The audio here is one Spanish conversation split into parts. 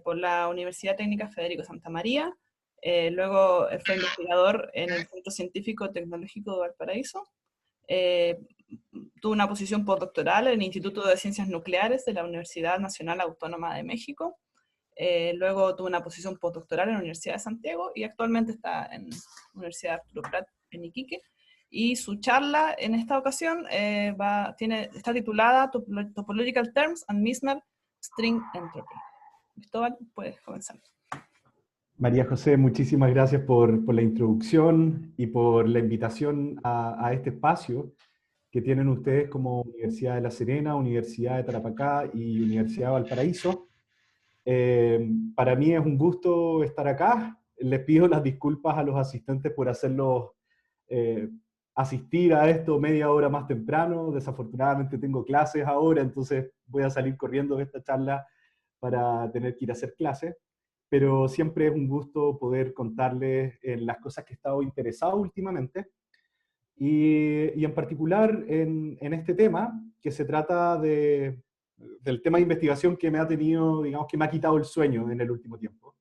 por la Universidad Técnica Federico Santa María. Luego fue investigador en el Centro Científico Tecnológico de Valparaíso. Eh, Tuvo una posición postdoctoral en el Instituto de Ciencias Nucleares de la Universidad Nacional Autónoma de México. Luego tuvo una posición postdoctoral en la Universidad de Santiago y actualmente está en la Universidad Arturo Prat en Iquique. Y su charla en esta ocasión está titulada Topological Terms and Misner String Entropy. Cristóbal, puedes comenzar. María José, muchísimas gracias por la introducción y por la invitación a este espacio que tienen ustedes como Universidad de La Serena, Universidad de Tarapacá y Universidad de Valparaíso. Para mí es un gusto estar acá. Les pido las disculpas a los asistentes por hacerlos asistir a esto media hora más temprano. Desafortunadamente tengo clases ahora, entonces voy a salir corriendo de esta charla para tener que ir a hacer clases. Pero siempre es un gusto poder contarles las cosas que he estado interesado últimamente. Y en particular en este tema, que se trata del tema de investigación que me ha tenido, digamos, que me ha quitado el sueño en el último tiempo.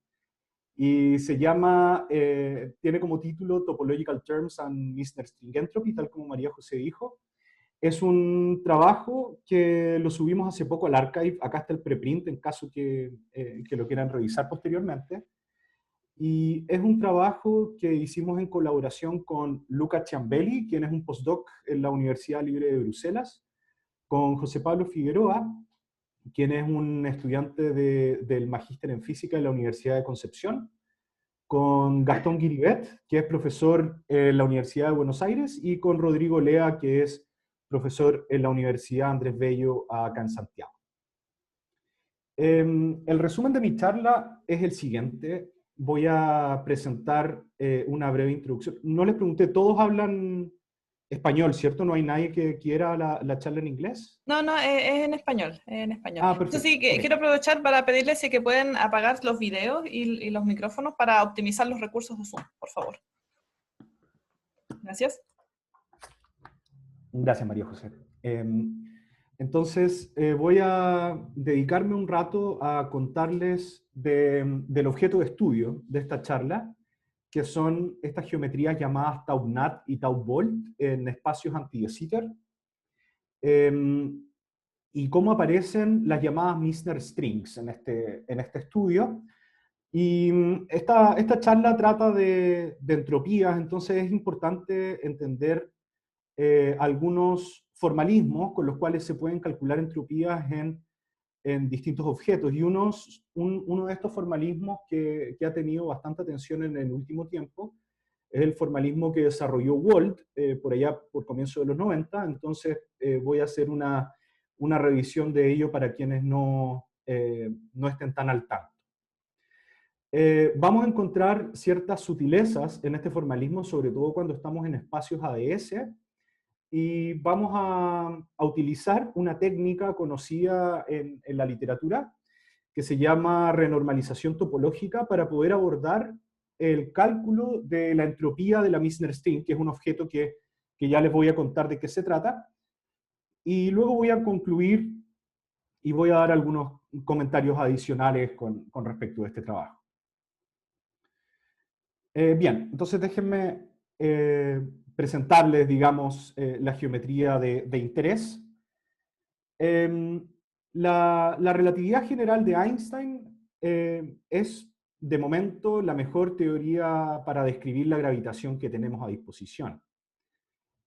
Y se llama, tiene como título Topological Terms and Misner String Entropy, tal como María José dijo. Es un trabajo que lo subimos hace poco al archive, acá está el preprint en caso que lo quieran revisar posteriormente. Y es un trabajo que hicimos en colaboración con Luca Ciambelli, quien es un postdoc en la Universidad Libre de Bruselas, con José Pablo Figueroa, quien es un estudiante del Magíster en Física de la Universidad de Concepción, con Gastón Guiribet, que es profesor en la Universidad de Buenos Aires, y con Rodrigo Lea, que es profesor en la Universidad Andrés Bello, acá en Santiago. El resumen de mi charla es el siguiente. Voy a presentar una breve introducción. No les pregunté, ¿todos hablan español, cierto? ¿No hay nadie que quiera la charla en inglés? No, es en español, es en español. Ah, Eso perfecto. sí, Okay. quiero aprovechar para pedirles si que pueden apagar los videos y los micrófonos para optimizar los recursos de Zoom, por favor. Gracias. Gracias, María José. Entonces, voy a dedicarme un rato a contarles del objeto de estudio de esta charla, que son estas geometrías llamadas tau-NAT y tau-volt en espacios anti-de Sitter, y cómo aparecen las llamadas Misner strings en este estudio. Y esta charla trata de entropías, entonces es importante entender algunos formalismos con los cuales se pueden calcular entropías en distintos objetos. Y uno de estos formalismos que ha tenido bastante atención en el último tiempo es el formalismo que desarrolló Wald por allá por comienzo de los 90. Entonces voy a hacer una revisión de ello para quienes no estén tan al tanto. Vamos a encontrar ciertas sutilezas en este formalismo, sobre todo cuando estamos en espacios ADS, y vamos a utilizar una técnica conocida en la literatura que se llama renormalización topológica para poder abordar el cálculo de la entropía de la Misner string, que es un objeto que ya les voy a contar de qué se trata. Y luego voy a concluir y voy a dar algunos comentarios adicionales con respecto a este trabajo. Bien, entonces déjenme presentarles, digamos, la geometría de interés. La relatividad general de Einstein es, de momento, la mejor teoría para describir la gravitación que tenemos a disposición.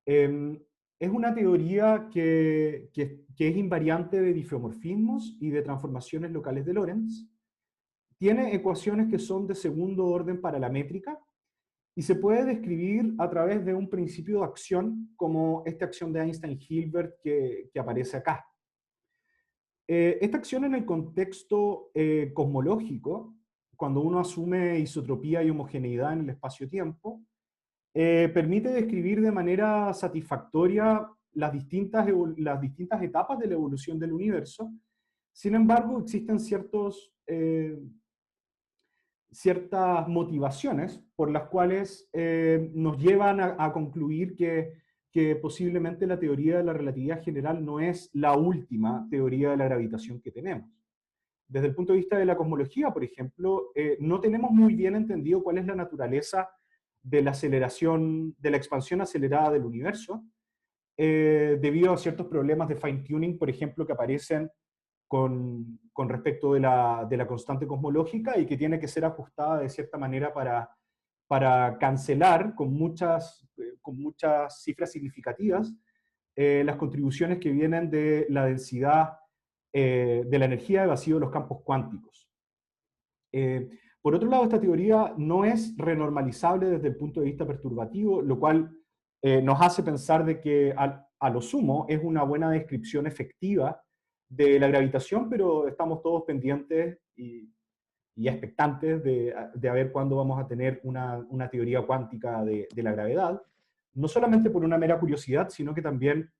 Es una teoría que es invariante de difeomorfismos y de transformaciones locales de Lorentz. Tiene ecuaciones que son de segundo orden para la métrica, y se puede describir a través de un principio de acción, como esta acción de Einstein-Hilbert que aparece acá. Esta acción en el contexto cosmológico, cuando uno asume isotropía y homogeneidad en el espacio-tiempo, permite describir de manera satisfactoria las distintas etapas de la evolución del universo. Sin embargo, existen ciertas motivaciones por las cuales nos llevan a concluir que posiblemente la teoría de la relatividad general no es la última teoría de la gravitación que tenemos. Desde el punto de vista de la cosmología, por ejemplo, no tenemos muy bien entendido cuál es la naturaleza de la aceleración, de la expansión acelerada del universo, debido a ciertos problemas de fine-tuning, por ejemplo, que aparecen con respecto de la constante cosmológica y que tiene que ser ajustada de cierta manera para cancelar con muchas cifras significativas las contribuciones que vienen de la densidad de la energía de vacío de los campos cuánticos. Por otro lado, esta teoría no es renormalizable desde el punto de vista perturbativo, lo cual nos hace pensar de que a lo sumo es una buena descripción efectiva de la gravitación, pero estamos todos pendientes y expectantes de a ver cuándo vamos a tener una teoría cuántica de la gravedad, no solamente por una mera curiosidad, sino que también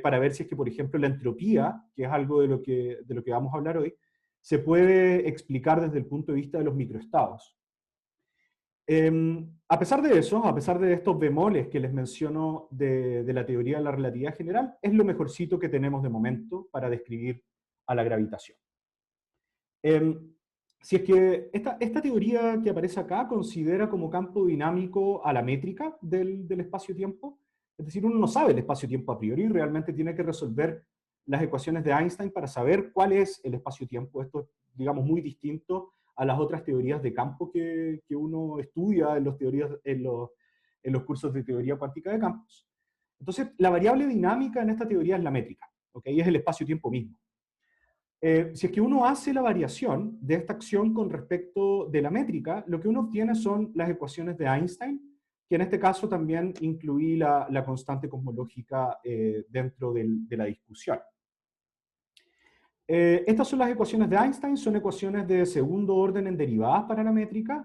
para ver si es que, por ejemplo, la entropía, que es algo de lo que vamos a hablar hoy, se puede explicar desde el punto de vista de los microestados. A pesar de eso, a pesar de estos bemoles que les menciono de la teoría de la relatividad general, es lo mejorcito que tenemos de momento para describir a la gravitación. Si es que esta teoría que aparece acá considera como campo dinámico a la métrica del espacio-tiempo, es decir, uno no sabe el espacio-tiempo a priori, realmente tiene que resolver las ecuaciones de Einstein para saber cuál es el espacio-tiempo. Esto es, digamos, muy distinto a las otras teorías de campo que uno estudia en los cursos de teoría cuántica de campos. Entonces, la variable dinámica en esta teoría es la métrica, ¿ok? Y es el espacio-tiempo mismo. Si es que uno hace la variación de esta acción con respecto de la métrica, lo que uno obtiene son las ecuaciones de Einstein, que en este caso también incluí la constante cosmológica dentro de la discusión. Estas son las ecuaciones de Einstein, son ecuaciones de segundo orden en derivadas para la métrica,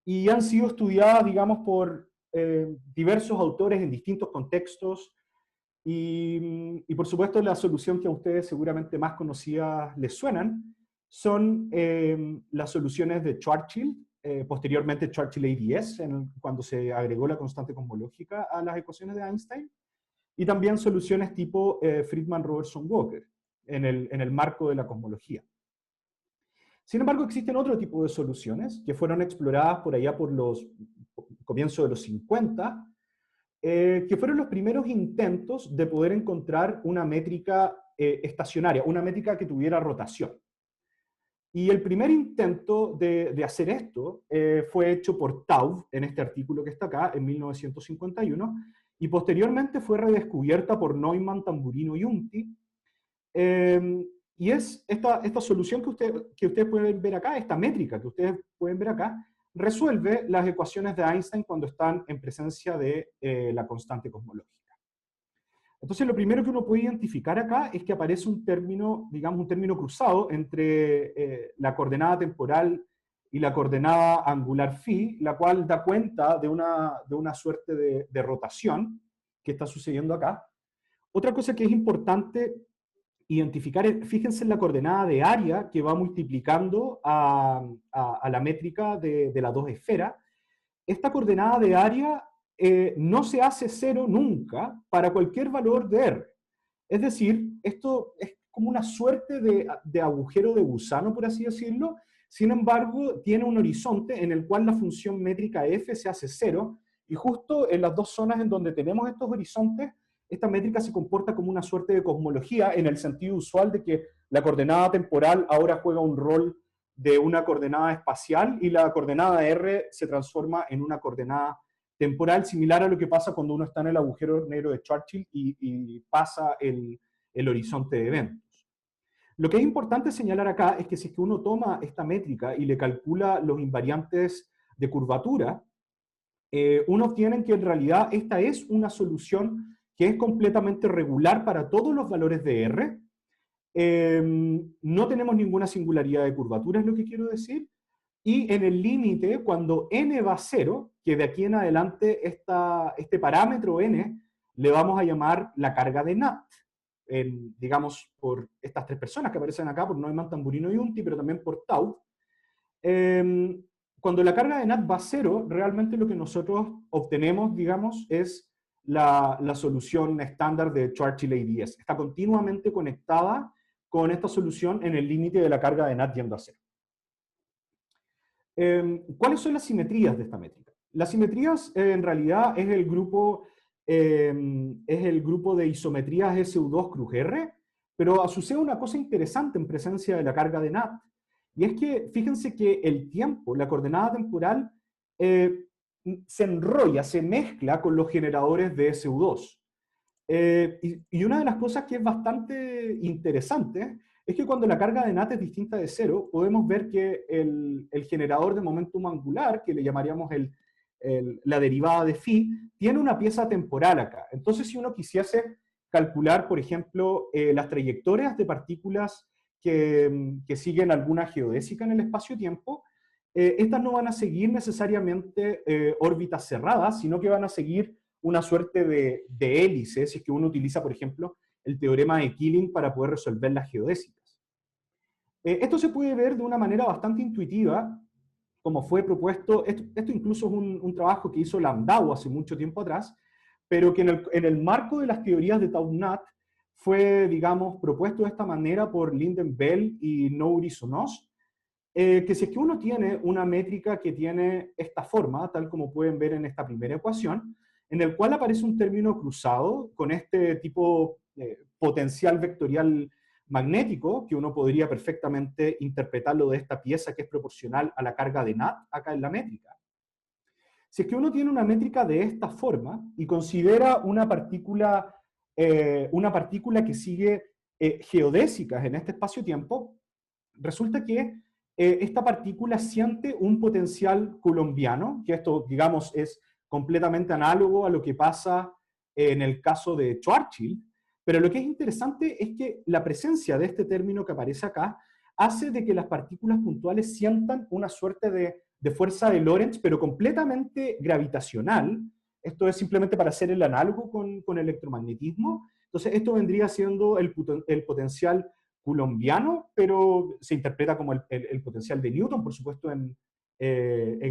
y han sido estudiadas, digamos, por diversos autores en distintos contextos, y por supuesto la solución que a ustedes seguramente más conocidas les suenan son las soluciones de Schwarzschild, posteriormente Schwarzschild ADS, cuando se agregó la constante cosmológica a las ecuaciones de Einstein, y también soluciones tipo Friedman-Robertson-Walker en el marco de la cosmología. Sin embargo, existen otro tipo de soluciones que fueron exploradas por allá por los comienzos de los 50, que fueron los primeros intentos de poder encontrar una métrica estacionaria, una métrica que tuviera rotación. Y el primer intento de hacer esto fue hecho por Taub, en este artículo que está acá, en 1951, y posteriormente fue redescubierta por Neumann, Tamburino y Unti. Y es esta solución que ustedes pueden ver acá, esta métrica que ustedes pueden ver acá, resuelve las ecuaciones de Einstein cuando están en presencia de la constante cosmológica. Entonces, lo primero que uno puede identificar acá es que aparece un término, digamos, un término cruzado entre la coordenada temporal y la coordenada angular phi, la cual da cuenta de una suerte de rotación que está sucediendo acá. Otra cosa que es importante identificar, fíjense en la coordenada de área que va multiplicando a la métrica de las dos esferas. Esta coordenada de área no se hace cero nunca para cualquier valor de R. Es decir, esto es como una suerte de agujero de gusano, por así decirlo. Sin embargo, tiene un horizonte en el cual la función métrica f se hace cero, y justo en las dos zonas en donde tenemos estos horizontes, esta métrica se comporta como una suerte de cosmología en el sentido usual de que la coordenada temporal ahora juega un rol de una coordenada espacial y la coordenada R se transforma en una coordenada temporal, similar a lo que pasa cuando uno está en el agujero negro de Schwarzschild y pasa el horizonte de eventos. Lo que es importante señalar acá es que si es que uno toma esta métrica y le calcula los invariantes de curvatura, uno obtiene que en realidad esta es una solución que es completamente regular para todos los valores de R. No tenemos ninguna singularidad de curvatura, es lo que quiero decir. Y en el límite, cuando n va a 0, que de aquí en adelante este parámetro n le vamos a llamar la carga de Nat, digamos, por estas tres personas que aparecen acá, por Neumann, Tamburino y Unti, pero también por Taub. Cuando la carga de Nat va a 0, realmente lo que nosotros obtenemos, digamos, es la solución estándar de Schwarzschild ADS. Está continuamente conectada con esta solución en el límite de la carga de NAT yendo a cero. ¿Cuáles son las simetrías de esta métrica? Las simetrías en realidad es el grupo de isometrías SU2 cruz R, pero sucede una cosa interesante en presencia de la carga de NAT, y es que fíjense que el tiempo, la coordenada temporal, se enrolla, se mezcla con los generadores de SU2. Y una de las cosas que es bastante interesante es que cuando la carga de NAT es distinta de cero, podemos ver que el generador de momentum angular, que le llamaríamos la derivada de phi, tiene una pieza temporal acá. Entonces, si uno quisiese calcular, por ejemplo, las trayectorias de partículas que siguen alguna geodésica en el espacio-tiempo, estas no van a seguir necesariamente órbitas cerradas, sino que van a seguir una suerte de hélice, si es que uno utiliza, por ejemplo, el teorema de Killing para poder resolver las geodésicas. Esto se puede ver de una manera bastante intuitiva, como fue propuesto. Esto incluso es un trabajo que hizo Landau hace mucho tiempo atrás, pero que en el marco de las teorías de Tau-NAT fue, digamos, propuesto de esta manera por Lynden-Bell y Nouri Sonos, que si es que uno tiene una métrica que tiene esta forma, tal como pueden ver en esta primera ecuación, en el cual aparece un término cruzado con este tipo potencial vectorial magnético, que uno podría perfectamente interpretarlo de esta pieza que es proporcional a la carga de NAT acá en la métrica. Si es que uno tiene una métrica de esta forma y considera una partícula que sigue geodésicas en este espacio-tiempo, resulta que esta partícula siente un potencial coulombiano, que esto, digamos, es completamente análogo a lo que pasa en el caso de Schwarzschild, pero lo que es interesante es que la presencia de este término que aparece acá hace de que las partículas puntuales sientan una suerte de fuerza de Lorentz, pero completamente gravitacional. Esto es simplemente para hacer el análogo con electromagnetismo. Entonces, esto vendría siendo el potencial coulombiano, pero se interpreta como el potencial de Newton, por supuesto, en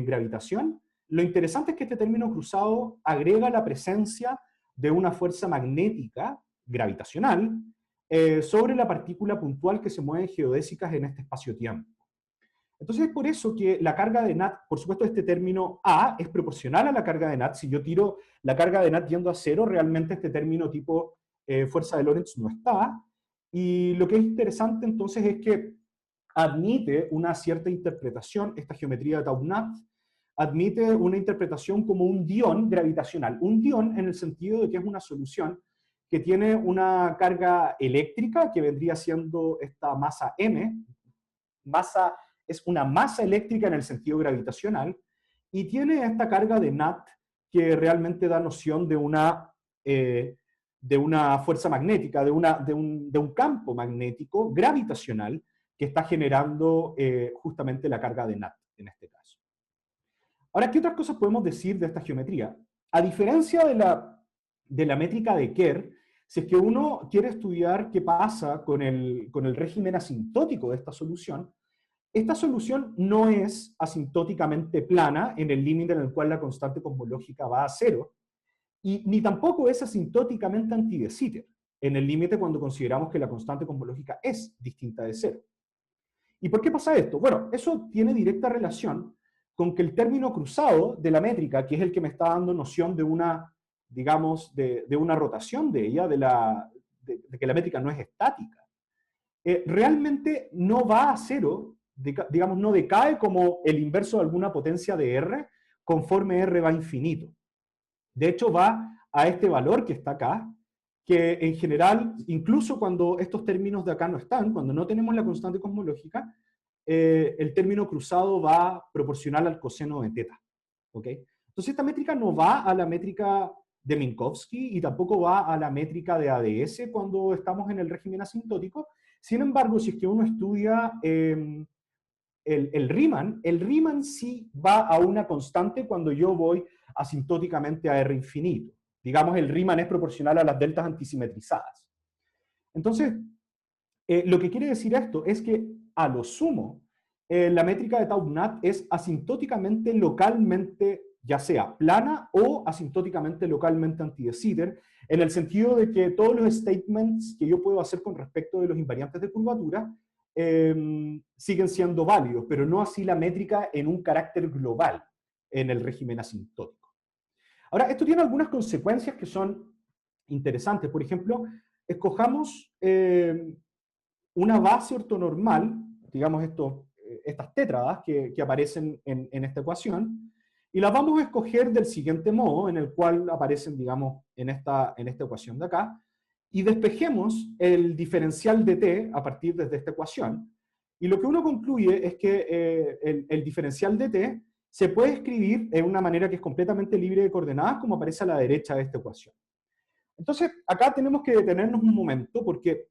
gravitación. Lo interesante es que este término cruzado agrega la presencia de una fuerza magnética gravitacional sobre la partícula puntual que se mueve en geodésicas en este espacio-tiempo. Entonces es por eso que la carga de NAT, por supuesto este término A es proporcional a la carga de NAT. Si yo tiro la carga de NAT yendo a cero, realmente este término tipo fuerza de Lorentz no está. Y lo que es interesante entonces es que admite una cierta interpretación, esta geometría de Tau-NAT, admite una interpretación como un dión gravitacional. Un dión en el sentido de que es una solución que tiene una carga eléctrica, que vendría siendo esta masa M. Es una masa eléctrica en el sentido gravitacional, y tiene esta carga de NAT que realmente da noción de una fuerza magnética, de un campo magnético gravitacional que está generando justamente la carga de NAT en este caso. Ahora, ¿qué otras cosas podemos decir de esta geometría? A diferencia de la métrica de Kerr, si es que uno quiere estudiar qué pasa con el régimen asintótico de esta solución no es asintóticamente plana en el límite en el cual la constante cosmológica va a cero, y ni tampoco es asintóticamente anti de Sitter, en el límite cuando consideramos que la constante cosmológica es distinta de cero. ¿Y por qué pasa esto? Bueno, eso tiene directa relación con que el término cruzado de la métrica, que es el que me está dando noción de una, digamos, de una rotación de ella, de que la métrica no es estática, realmente no va a cero, digamos, no decae como el inverso de alguna potencia de R conforme R va a infinito. De hecho, va a este valor que está acá, que en general, incluso cuando estos términos de acá no están, cuando no tenemos la constante cosmológica, el término cruzado va proporcional al coseno de teta. ¿Okay? Entonces esta métrica no va a la métrica de Minkowski y tampoco va a la métrica de ADS cuando estamos en el régimen asintótico. Sin embargo, si es que uno estudia el Riemann sí va a una constante cuando yo voy asintóticamente a R infinito. Digamos, el Riemann es proporcional a las deltas antisimetrizadas. Entonces, lo que quiere decir esto es que, a lo sumo, la métrica de Tau-NAT es asintóticamente localmente ya sea plana o asintóticamente localmente anti de Sitter, en el sentido de que todos los statements que yo puedo hacer con respecto de los invariantes de curvatura siguen siendo válidos, pero no así la métrica en un carácter global en el régimen asintótico. Ahora, esto tiene algunas consecuencias que son interesantes. Por ejemplo, escojamos una base ortonormal, digamos estas tétradas que aparecen en esta ecuación, y las vamos a escoger del siguiente modo, en el cual aparecen, digamos, en esta ecuación de acá, y despejemos el diferencial de t a partir de esta ecuación, y lo que uno concluye es que el diferencial de t se puede escribir de una manera que es completamente libre de coordenadas, como aparece a la derecha de esta ecuación. Entonces, acá tenemos que detenernos un momento, porque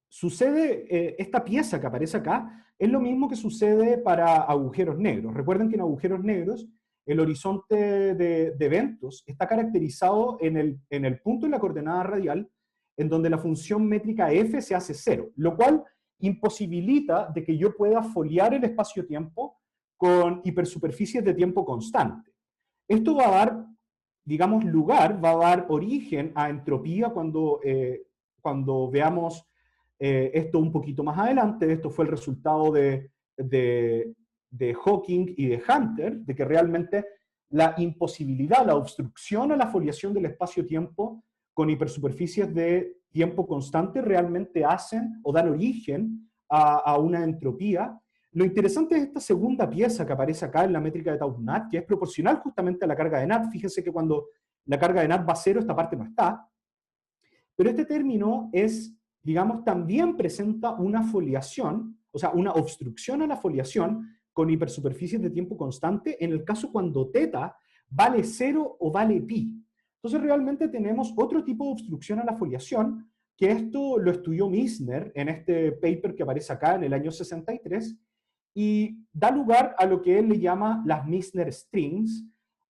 sucede, esta pieza que aparece acá, es lo mismo que sucede para agujeros negros. Recuerden que en agujeros negros, el horizonte de eventos está caracterizado en el punto en la coordenada radial, en donde la función métrica f se hace 0, lo cual imposibilita de que yo pueda foliar el espacio-tiempo con hipersuperficies de tiempo constante. Esto va a dar, digamos, va a dar origen a entropía cuando veamos esto un poquito más adelante. Esto fue el resultado de Hawking y de Hunter, de que realmente la imposibilidad, la obstrucción a la foliación del espacio-tiempo con hipersuperficies de tiempo constante realmente hacen o dan origen a una entropía. Lo interesante es esta segunda pieza que aparece acá en la métrica de Tau-NAT, que es proporcional justamente a la carga de NAT. Fíjense que cuando la carga de NAT va a 0, esta parte no está. Pero este término es, digamos, también presenta una foliación, o sea, una obstrucción a la foliación con hipersuperficies de tiempo constante en el caso cuando θ vale 0 o vale pi. Entonces realmente tenemos otro tipo de obstrucción a la foliación, que esto lo estudió Misner en este paper que aparece acá en el año 63, y da lugar a lo que él le llama las Misner strings.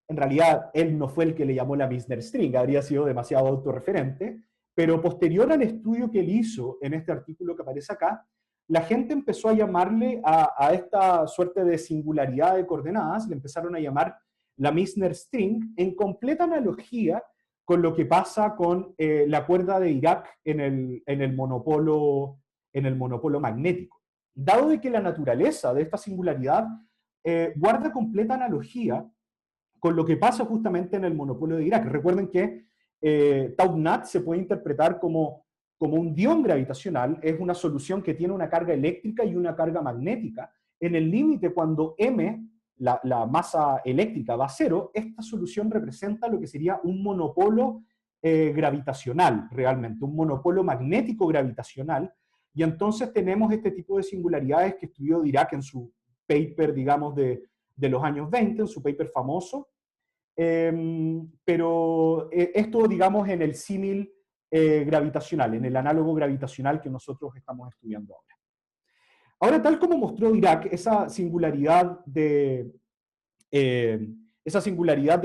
En realidad, él no fue el que le llamó la Misner string, habría sido demasiado autorreferente, pero posterior al estudio que él hizo en este artículo que aparece acá, la gente empezó a llamarle a esta suerte de singularidad de coordenadas, le empezaron a llamar la Misner string, en completa analogía con lo que pasa con la cuerda de Dirac en el monopolo magnético. Dado de que la naturaleza de esta singularidad guarda completa analogía con lo que pasa justamente en el monopolo de Dirac. Recuerden que Tau-NAT se puede interpretar como un dión gravitacional, es una solución que tiene una carga eléctrica y una carga magnética. En el límite, cuando m, la masa eléctrica, va a 0, esta solución representa lo que sería un monopolo gravitacional, realmente, un monopolo magnético gravitacional, y entonces tenemos este tipo de singularidades que estudió Dirac en su paper, digamos, de los años 20, en su paper famoso, pero esto, digamos, en el símil gravitacional, en el análogo gravitacional que nosotros estamos estudiando ahora. Ahora, tal como mostró Dirac, esa singularidad de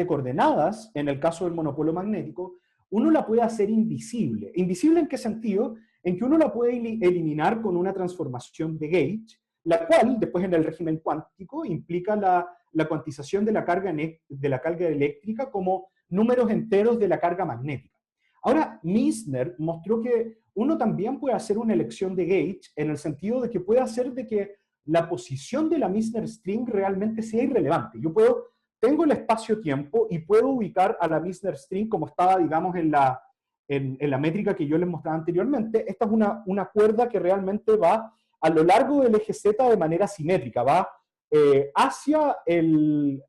coordenadas, en el caso del monopolo magnético, uno la puede hacer invisible. ¿Invisible en qué sentido? En que uno la puede eliminar con una transformación de gauge, la cual, después en el régimen cuántico, implica la cuantización de la carga eléctrica como números enteros de la carga magnética. Ahora, Misner mostró que uno también puede hacer una elección de gauge en el sentido de que puede hacer de que la posición de la Misner string realmente sea irrelevante. Tengo el espacio-tiempo y puedo ubicar a la Misner string como estaba, digamos, en la métrica que yo les mostraba anteriormente. Esta es una cuerda que realmente va a lo largo del eje Z de manera simétrica, va hacia el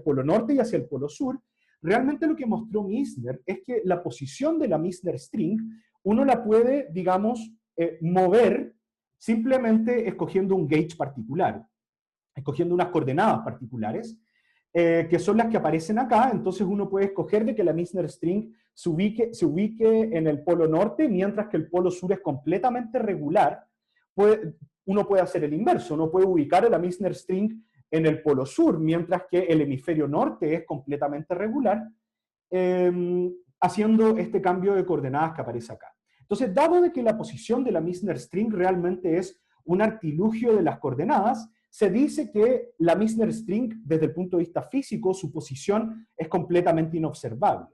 polo norte y hacia el polo sur. Realmente lo que mostró Misner es que la posición de la Misner string uno la puede, digamos, mover simplemente escogiendo un gauge particular, escogiendo unas coordenadas particulares, que son las que aparecen acá. Entonces uno puede escoger de que la Misner string se ubique en el polo norte, mientras que el polo sur es completamente regular. Uno puede hacer el inverso, uno puede ubicar a la Misner string en el polo sur, mientras que el hemisferio norte es completamente regular, haciendo este cambio de coordenadas que aparece acá. Entonces, dado de que la posición de la Misner string realmente es un artilugio de las coordenadas, se dice que la Misner String, desde el punto de vista físico, su posición es completamente inobservable.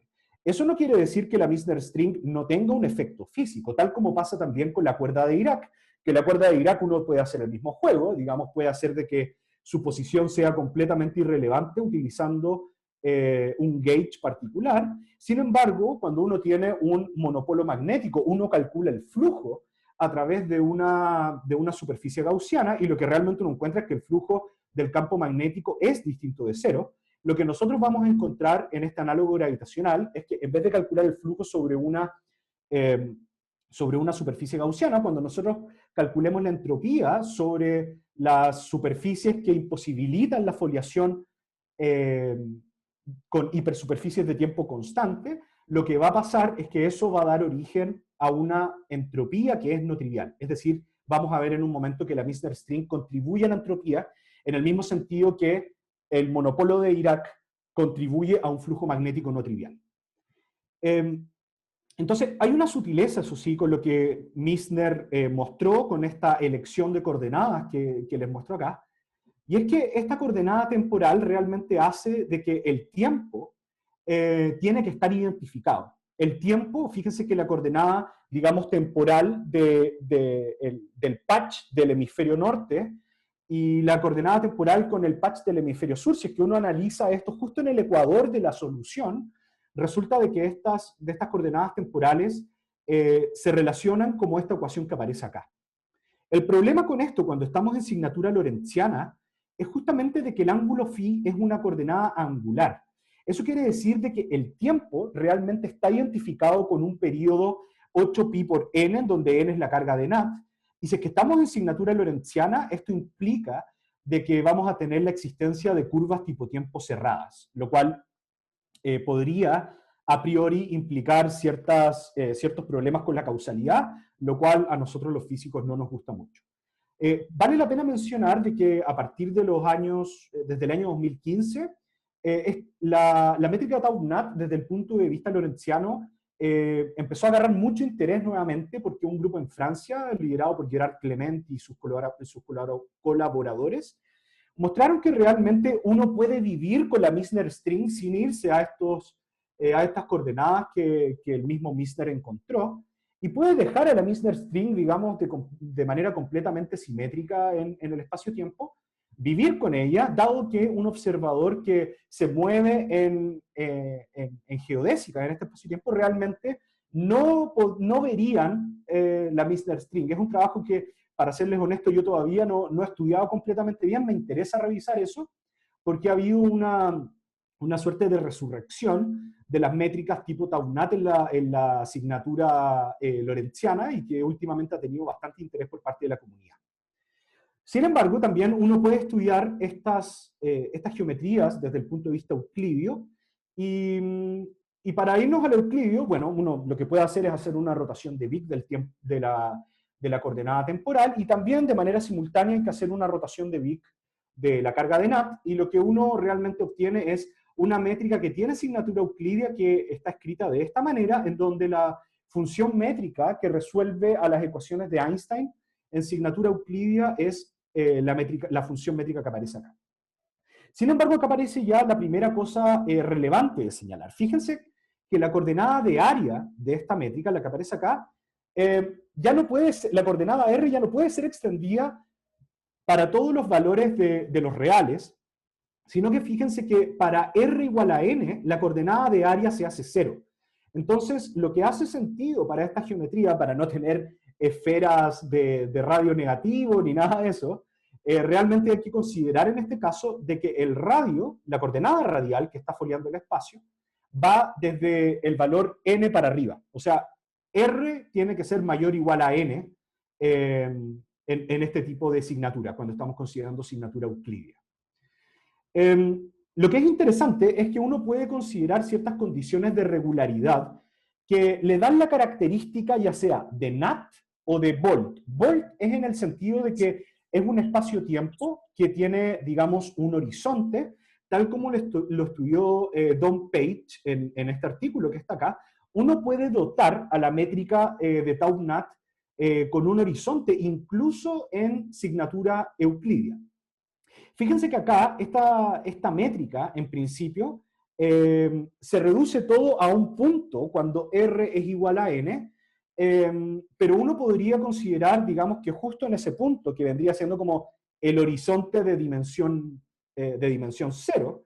Eso no quiere decir que la Misner String no tenga un efecto físico, tal como pasa también con la cuerda de Dirac, que la cuerda de Dirac uno puede hacer el mismo juego, digamos, puede hacer de que su posición sea completamente irrelevante utilizando un gauge particular. Sin embargo, cuando uno tiene un monopolo magnético, uno calcula el flujo a través de una superficie gaussiana, y lo que realmente uno encuentra es que el flujo del campo magnético es distinto de cero. Lo que nosotros vamos a encontrar en este análogo gravitacional es que en vez de calcular el flujo sobre una superficie gaussiana, cuando nosotros calculemos la entropía sobre las superficies que imposibilitan la foliación con hipersuperficies de tiempo constante, lo que va a pasar es que eso va a dar origen a una entropía que es no trivial. Es decir, vamos a ver en un momento que la Misner String contribuye a la entropía en el mismo sentido que el monopolo de Dirac contribuye a un flujo magnético no trivial. Entonces, hay una sutileza, eso sí, con lo que Misner mostró con esta elección de coordenadas que les muestro acá, y es que esta coordenada temporal realmente hace de que el tiempo tiene que estar identificado. El tiempo, fíjense que la coordenada, digamos, temporal del patch del hemisferio norte y la coordenada temporal con el patch del hemisferio sur, si es que uno analiza esto justo en el ecuador de la solución, resulta de que estas coordenadas temporales se relacionan como esta ecuación que aparece acá. El problema con esto, cuando estamos en signatura lorentziana, es justamente de que el ángulo phi es una coordenada angular. Eso quiere decir de que el tiempo realmente está identificado con un periodo 8pi por n, en donde n es la carga de Nat. Y si es que estamos en signatura lorentziana, esto implica de que vamos a tener la existencia de curvas tipo tiempo cerradas, lo cual podría a priori implicar ciertos problemas con la causalidad, lo cual a nosotros los físicos no nos gusta mucho. Vale la pena mencionar de que a partir de los años, desde el año 2015, la métrica Tau-NAT desde el punto de vista lorentziano empezó a agarrar mucho interés nuevamente porque un grupo en Francia, liderado por Gerard Clement y sus colaboradores, mostraron que realmente uno puede vivir con la Misner String sin irse a estas coordenadas que el mismo Misner encontró, y puede dejar a la Misner String, digamos, de manera completamente simétrica en el espacio-tiempo, vivir con ella, dado que un observador que se mueve en geodésica, en este espacio-tiempo, realmente no verían la Misner String. Es un trabajo que, para serles honesto, yo todavía no he estudiado completamente bien, me interesa revisar eso, porque ha habido una suerte de resurrección de las métricas tipo Tau-NAT en la asignatura lorentziana, y que últimamente ha tenido bastante interés por parte de la comunidad. Sin embargo, también uno puede estudiar estas geometrías desde el punto de vista euclidio, y para irnos al euclidio, bueno, uno lo que puede hacer es hacer una rotación de Wick del tiempo, de la coordenada temporal, y también de manera simultánea hay que hacer una rotación de Wick de la carga de Nat, y lo que uno realmente obtiene es una métrica que tiene signatura euclidia, que está escrita de esta manera, en donde la función métrica que resuelve a las ecuaciones de Einstein en signatura euclidia es la función métrica que aparece acá. Sin embargo, acá aparece ya la primera cosa relevante de señalar. Fíjense que la coordenada de área de esta métrica, la que aparece acá, ya no puede ser, la coordenada R ya no puede ser extendida para todos los valores de los reales, sino que fíjense que para R igual a n, la coordenada de área se hace 0. Entonces, lo que hace sentido para esta geometría, para no tener esferas de radio negativo ni nada de eso, realmente hay que considerar en este caso de que el radio, la coordenada radial que está foliando el espacio, va desde el valor n para arriba. O sea, R tiene que ser mayor o igual a n en este tipo de signatura, cuando estamos considerando signatura euclidia. Lo que es interesante es que uno puede considerar ciertas condiciones de regularidad que le dan la característica ya sea de Nat o de Volt. Volt es en el sentido de que es un espacio-tiempo que tiene, digamos, un horizonte, tal como lo estudió Don Page en este artículo que está acá. Uno puede dotar a la métrica de Tau-NAT con un horizonte, incluso en signatura euclidia. Fíjense que acá esta métrica, en principio, se reduce todo a un punto cuando R es igual a N, pero uno podría considerar, digamos, que justo en ese punto, que vendría siendo como el horizonte de dimensión cero,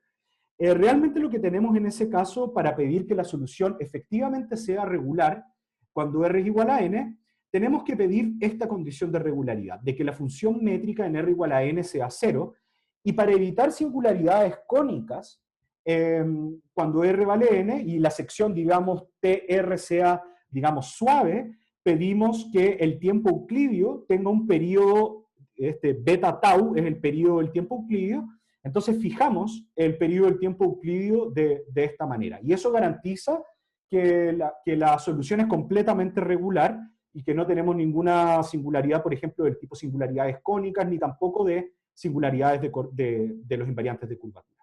realmente lo que tenemos en ese caso para pedir que la solución efectivamente sea regular, cuando R es igual a N, tenemos que pedir esta condición de regularidad, de que la función métrica en R igual a N sea cero, y para evitar singularidades cónicas, cuando R vale N y la sección, digamos, TR sea, digamos, suave, pedimos que el tiempo euclidio tenga un periodo, beta tau es el periodo del tiempo euclidio. Entonces fijamos el periodo del tiempo euclidio de esta manera. Y eso garantiza que la solución es completamente regular y que no tenemos ninguna singularidad, por ejemplo, del tipo singularidades cónicas, ni tampoco de singularidades de los invariantes de curvatura.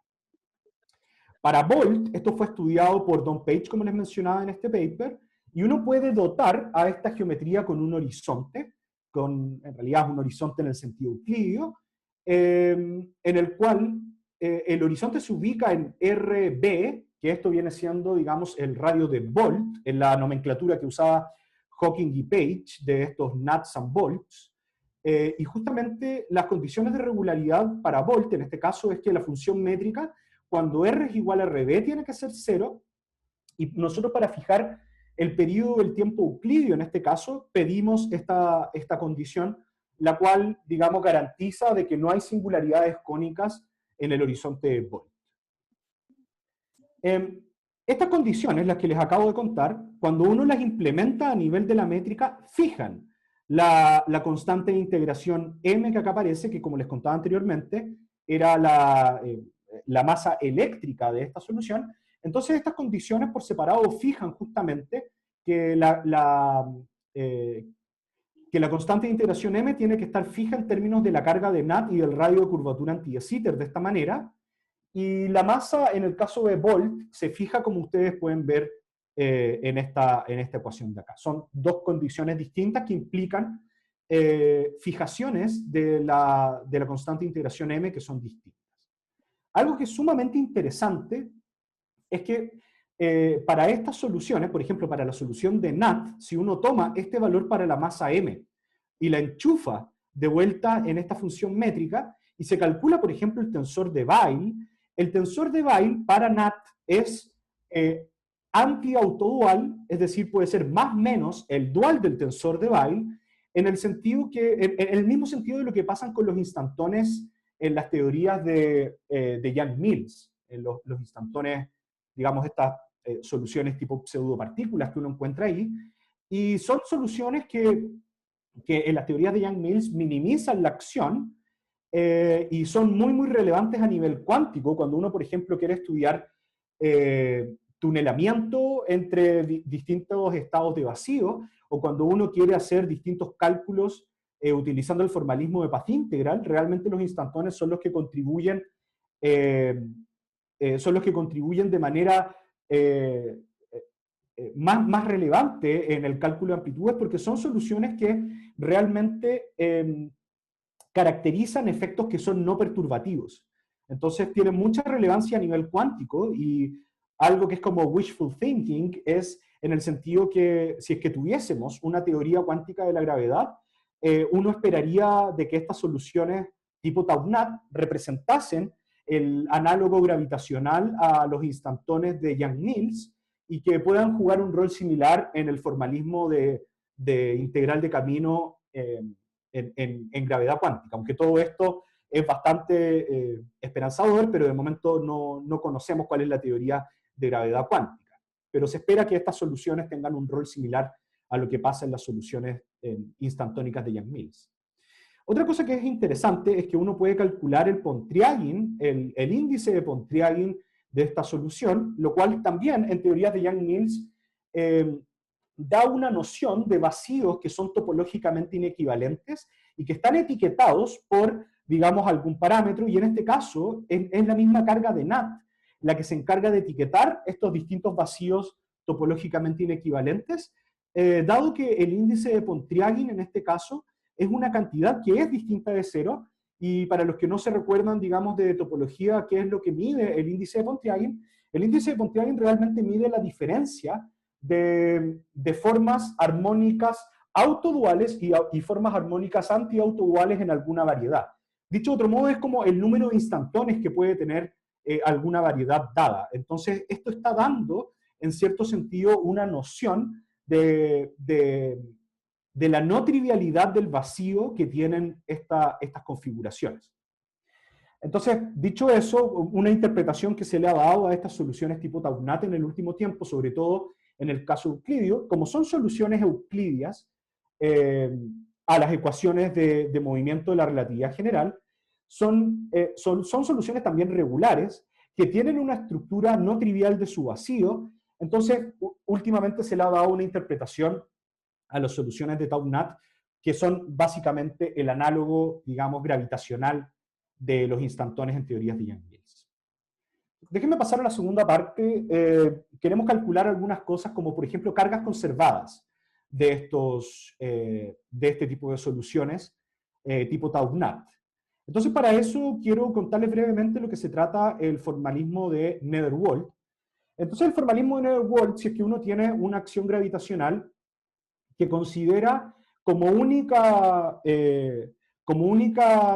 Para Bolt, esto fue estudiado por Don Page, como les mencionaba en este paper, y uno puede dotar a esta geometría con un horizonte, en realidad es un horizonte en el sentido euclidio, en el cual el horizonte se ubica en RB, que esto viene siendo, digamos, el radio de Bolt, en la nomenclatura que usaba Hawking y Page, de estos nuts and bolts, y justamente las condiciones de regularidad para Bolt, en este caso, es que la función métrica, cuando R es igual a RB, tiene que ser 0, y nosotros para fijar el periodo del tiempo euclidio, en este caso, pedimos esta condición, la cual, digamos, garantiza de que no hay singularidades cónicas en el horizonte de Bolt. Estas condiciones, las que les acabo de contar, cuando uno las implementa a nivel de la métrica, fijan la constante de integración M que acá aparece, que como les contaba anteriormente, era la masa eléctrica de esta solución. Entonces estas condiciones por separado fijan justamente que que la constante de integración M tiene que estar fija en términos de la carga de Nat y del radio de curvatura anti-de Sitter de esta manera, y la masa en el caso de Bolt se fija como ustedes pueden ver en esta ecuación de acá. Son dos condiciones distintas que implican fijaciones de la constante de integración M que son distintas. Algo que es sumamente interesante es que para estas soluciones, por ejemplo, para la solución de NAT, si uno toma este valor para la masa M y la enchufa de vuelta en esta función métrica y se calcula, por ejemplo, el tensor de Weyl, el tensor de Weyl para NAT es anti-autodual, es decir, puede ser más o menos el dual del tensor de Weyl, en el sentido en el mismo sentido de lo que pasan con los instantones en las teorías de Yang-Mills, en los instantones, digamos, estas soluciones tipo pseudopartículas que uno encuentra ahí, y son soluciones que en las teorías de Yang-Mills minimizan la acción y son muy, muy relevantes a nivel cuántico, cuando uno, por ejemplo, quiere estudiar tunelamiento entre distintos estados de vacío, o cuando uno quiere hacer distintos cálculos utilizando el formalismo de paz integral. Realmente los instantones son los que contribuyen de manera más relevante en el cálculo de amplitudes, porque son soluciones que realmente caracterizan efectos que son no perturbativos. Entonces tienen mucha relevancia a nivel cuántico, y algo que es como wishful thinking es en el sentido que si es que tuviésemos una teoría cuántica de la gravedad, uno esperaría de que estas soluciones tipo tau-NAT representasen el análogo gravitacional a los instantones de Yang-Mills y que puedan jugar un rol similar en el formalismo de integral de camino en gravedad cuántica, aunque todo esto es bastante esperanzador, pero de momento no conocemos cuál es la teoría de gravedad cuántica. Pero se espera que estas soluciones tengan un rol similar a lo que pasa en las soluciones instantónicas de Yang-Mills. Otra cosa que es interesante es que uno puede calcular el Pontryagin, el índice de Pontryagin de esta solución, lo cual también en teorías de Yang-Mills da una noción de vacíos que son topológicamente inequivalentes y que están etiquetados por, digamos, algún parámetro, y en este caso es la misma carga de NAT la que se encarga de etiquetar estos distintos vacíos topológicamente inequivalentes, dado que el índice de Pontryagin en este caso es una cantidad que es distinta de cero Y para los que no se recuerdan, digamos, de topología, ¿qué es lo que mide el índice de Pontryagin? El índice de Pontryagin realmente mide la diferencia de formas armónicas autoduales y formas armónicas antiautoduales en alguna variedad. Dicho de otro modo, es como el número de instantones que puede tener alguna variedad dada. Entonces, esto está dando, en cierto sentido, una noción de la no trivialidad del vacío que tienen estas configuraciones. Entonces, dicho eso, una interpretación que se le ha dado a estas soluciones tipo Taugnat en el último tiempo, sobre todo en el caso euclidio, como son soluciones euclidias a las ecuaciones de movimiento de la relatividad general, son soluciones también regulares que tienen una estructura no trivial de su vacío. Entonces, últimamente se le ha dado una interpretación a las soluciones de Taugnat, que son básicamente el análogo, digamos, gravitacional de los instantones en teorías de Yang-Mills. Déjenme pasar a la segunda parte. Queremos calcular algunas cosas, como por ejemplo cargas conservadas de este tipo de soluciones tipo Taugnat. Entonces, para eso quiero contarles brevemente lo que se trata el formalismo de Netherwald. Entonces, el formalismo de Netherwald, si es que uno tiene una acción gravitacional que considera como única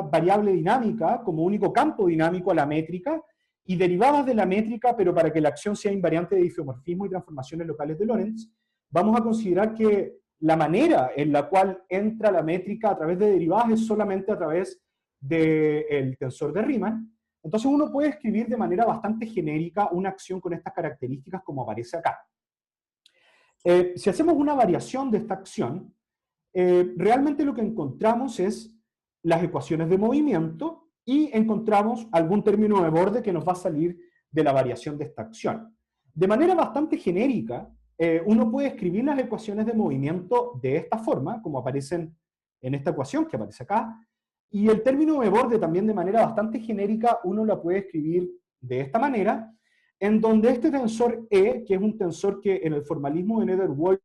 variable dinámica, como único campo dinámico a la métrica, y derivadas de la métrica, pero para que la acción sea invariante de isomorfismo y transformaciones locales de Lorentz, vamos a considerar que la manera en la cual entra la métrica a través de derivadas es solamente a través del tensor de Riemann. Entonces uno puede escribir de manera bastante genérica una acción con estas características como aparece acá. Si hacemos una variación de esta acción, realmente lo que encontramos es las ecuaciones de movimiento y encontramos algún término de borde que nos va a salir de la variación de esta acción. De manera bastante genérica, uno puede escribir las ecuaciones de movimiento de esta forma, como aparecen en esta ecuación que aparece acá, y el término de borde también de manera bastante genérica uno la puede escribir de esta manera, en donde este tensor E, que es un tensor que en el formalismo de Netherwald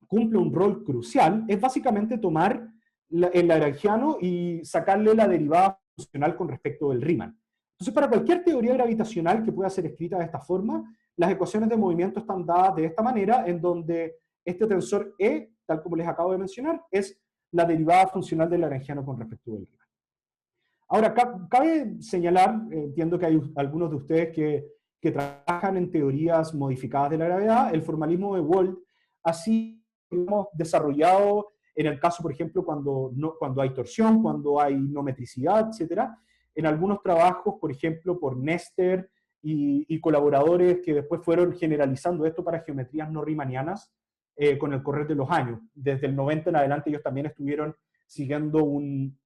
cumple un rol crucial, es básicamente tomar el lagrangiano y sacarle la derivada funcional con respecto del Riemann. Entonces, para cualquier teoría gravitacional que pueda ser escrita de esta forma, las ecuaciones de movimiento están dadas de esta manera, en donde este tensor E, tal como les acabo de mencionar, es la derivada funcional del lagrangiano con respecto del Riemann. Ahora, cabe señalar, entiendo que hay algunos de ustedes que trabajan en teorías modificadas de la gravedad, el formalismo de Wald ha sido desarrollado en el caso, por ejemplo, cuando hay torsión, cuando hay no metricidad, etc. En algunos trabajos, por ejemplo, por Nester y colaboradores que después fueron generalizando esto para geometrías no riemannianas con el correr de los años. Desde el 90 en adelante ellos también estuvieron siguiendo un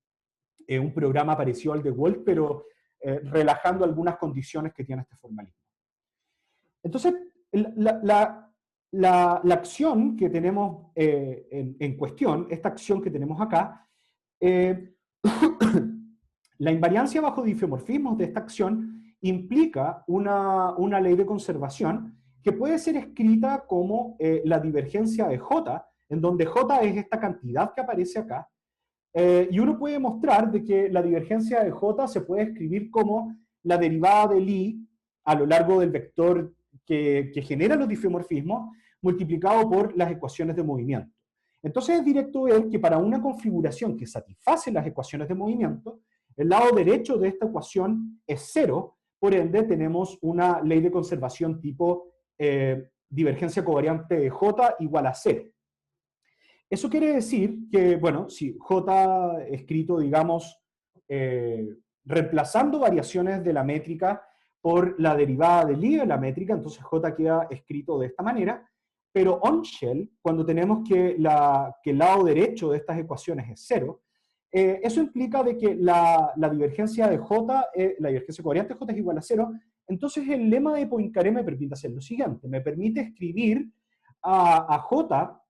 programa parecido al de Wald, pero relajando algunas condiciones que tiene este formalismo. Entonces, la acción que tenemos en cuestión, esta acción que tenemos acá, la invariancia bajo difeomorfismos de esta acción implica una ley de conservación que puede ser escrita como la divergencia de J, en donde J es esta cantidad que aparece acá, y uno puede mostrar de que la divergencia de J se puede escribir como la derivada del I a lo largo del vector que genera los difeomorfismos multiplicado por las ecuaciones de movimiento. Entonces es directo ver que para una configuración que satisface las ecuaciones de movimiento, el lado derecho de esta ecuación es 0, por ende tenemos una ley de conservación tipo divergencia covariante de J igual a 0. Eso quiere decir que, bueno, si J escrito, digamos, reemplazando variaciones de la métrica por la derivada del I de la métrica, entonces J queda escrito de esta manera, pero on-shell, cuando tenemos que el lado derecho de estas ecuaciones es 0, eso implica de que la divergencia de J, la divergencia covariante de J es igual a 0, entonces el lema de Poincaré me permite hacer lo siguiente, me permite escribir a J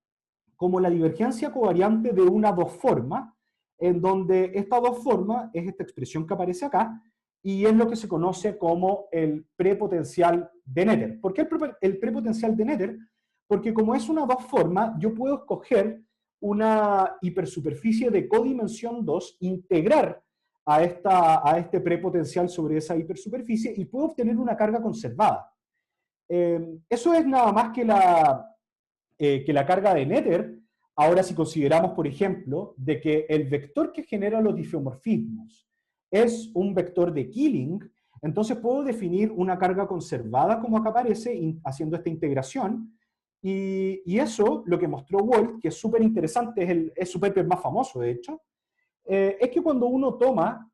como la divergencia covariante de una dos formas, en donde esta dos formas es esta expresión que aparece acá, y es lo que se conoce como el prepotencial de Noether. ¿Por qué el prepotencial de Noether? Porque como es una dos formas, yo puedo escoger una hipersuperficie de codimensión 2, integrar a este prepotencial sobre esa hipersuperficie y puedo obtener una carga conservada. Eso es nada más que la carga de Nether. Ahora, si consideramos, por ejemplo, de que el vector que genera los difeomorfismos es un vector de Killing, entonces puedo definir una carga conservada como acá aparece, haciendo esta integración, y eso, lo que mostró Walt, que es súper interesante, es su paper más famoso, de hecho, es que cuando uno toma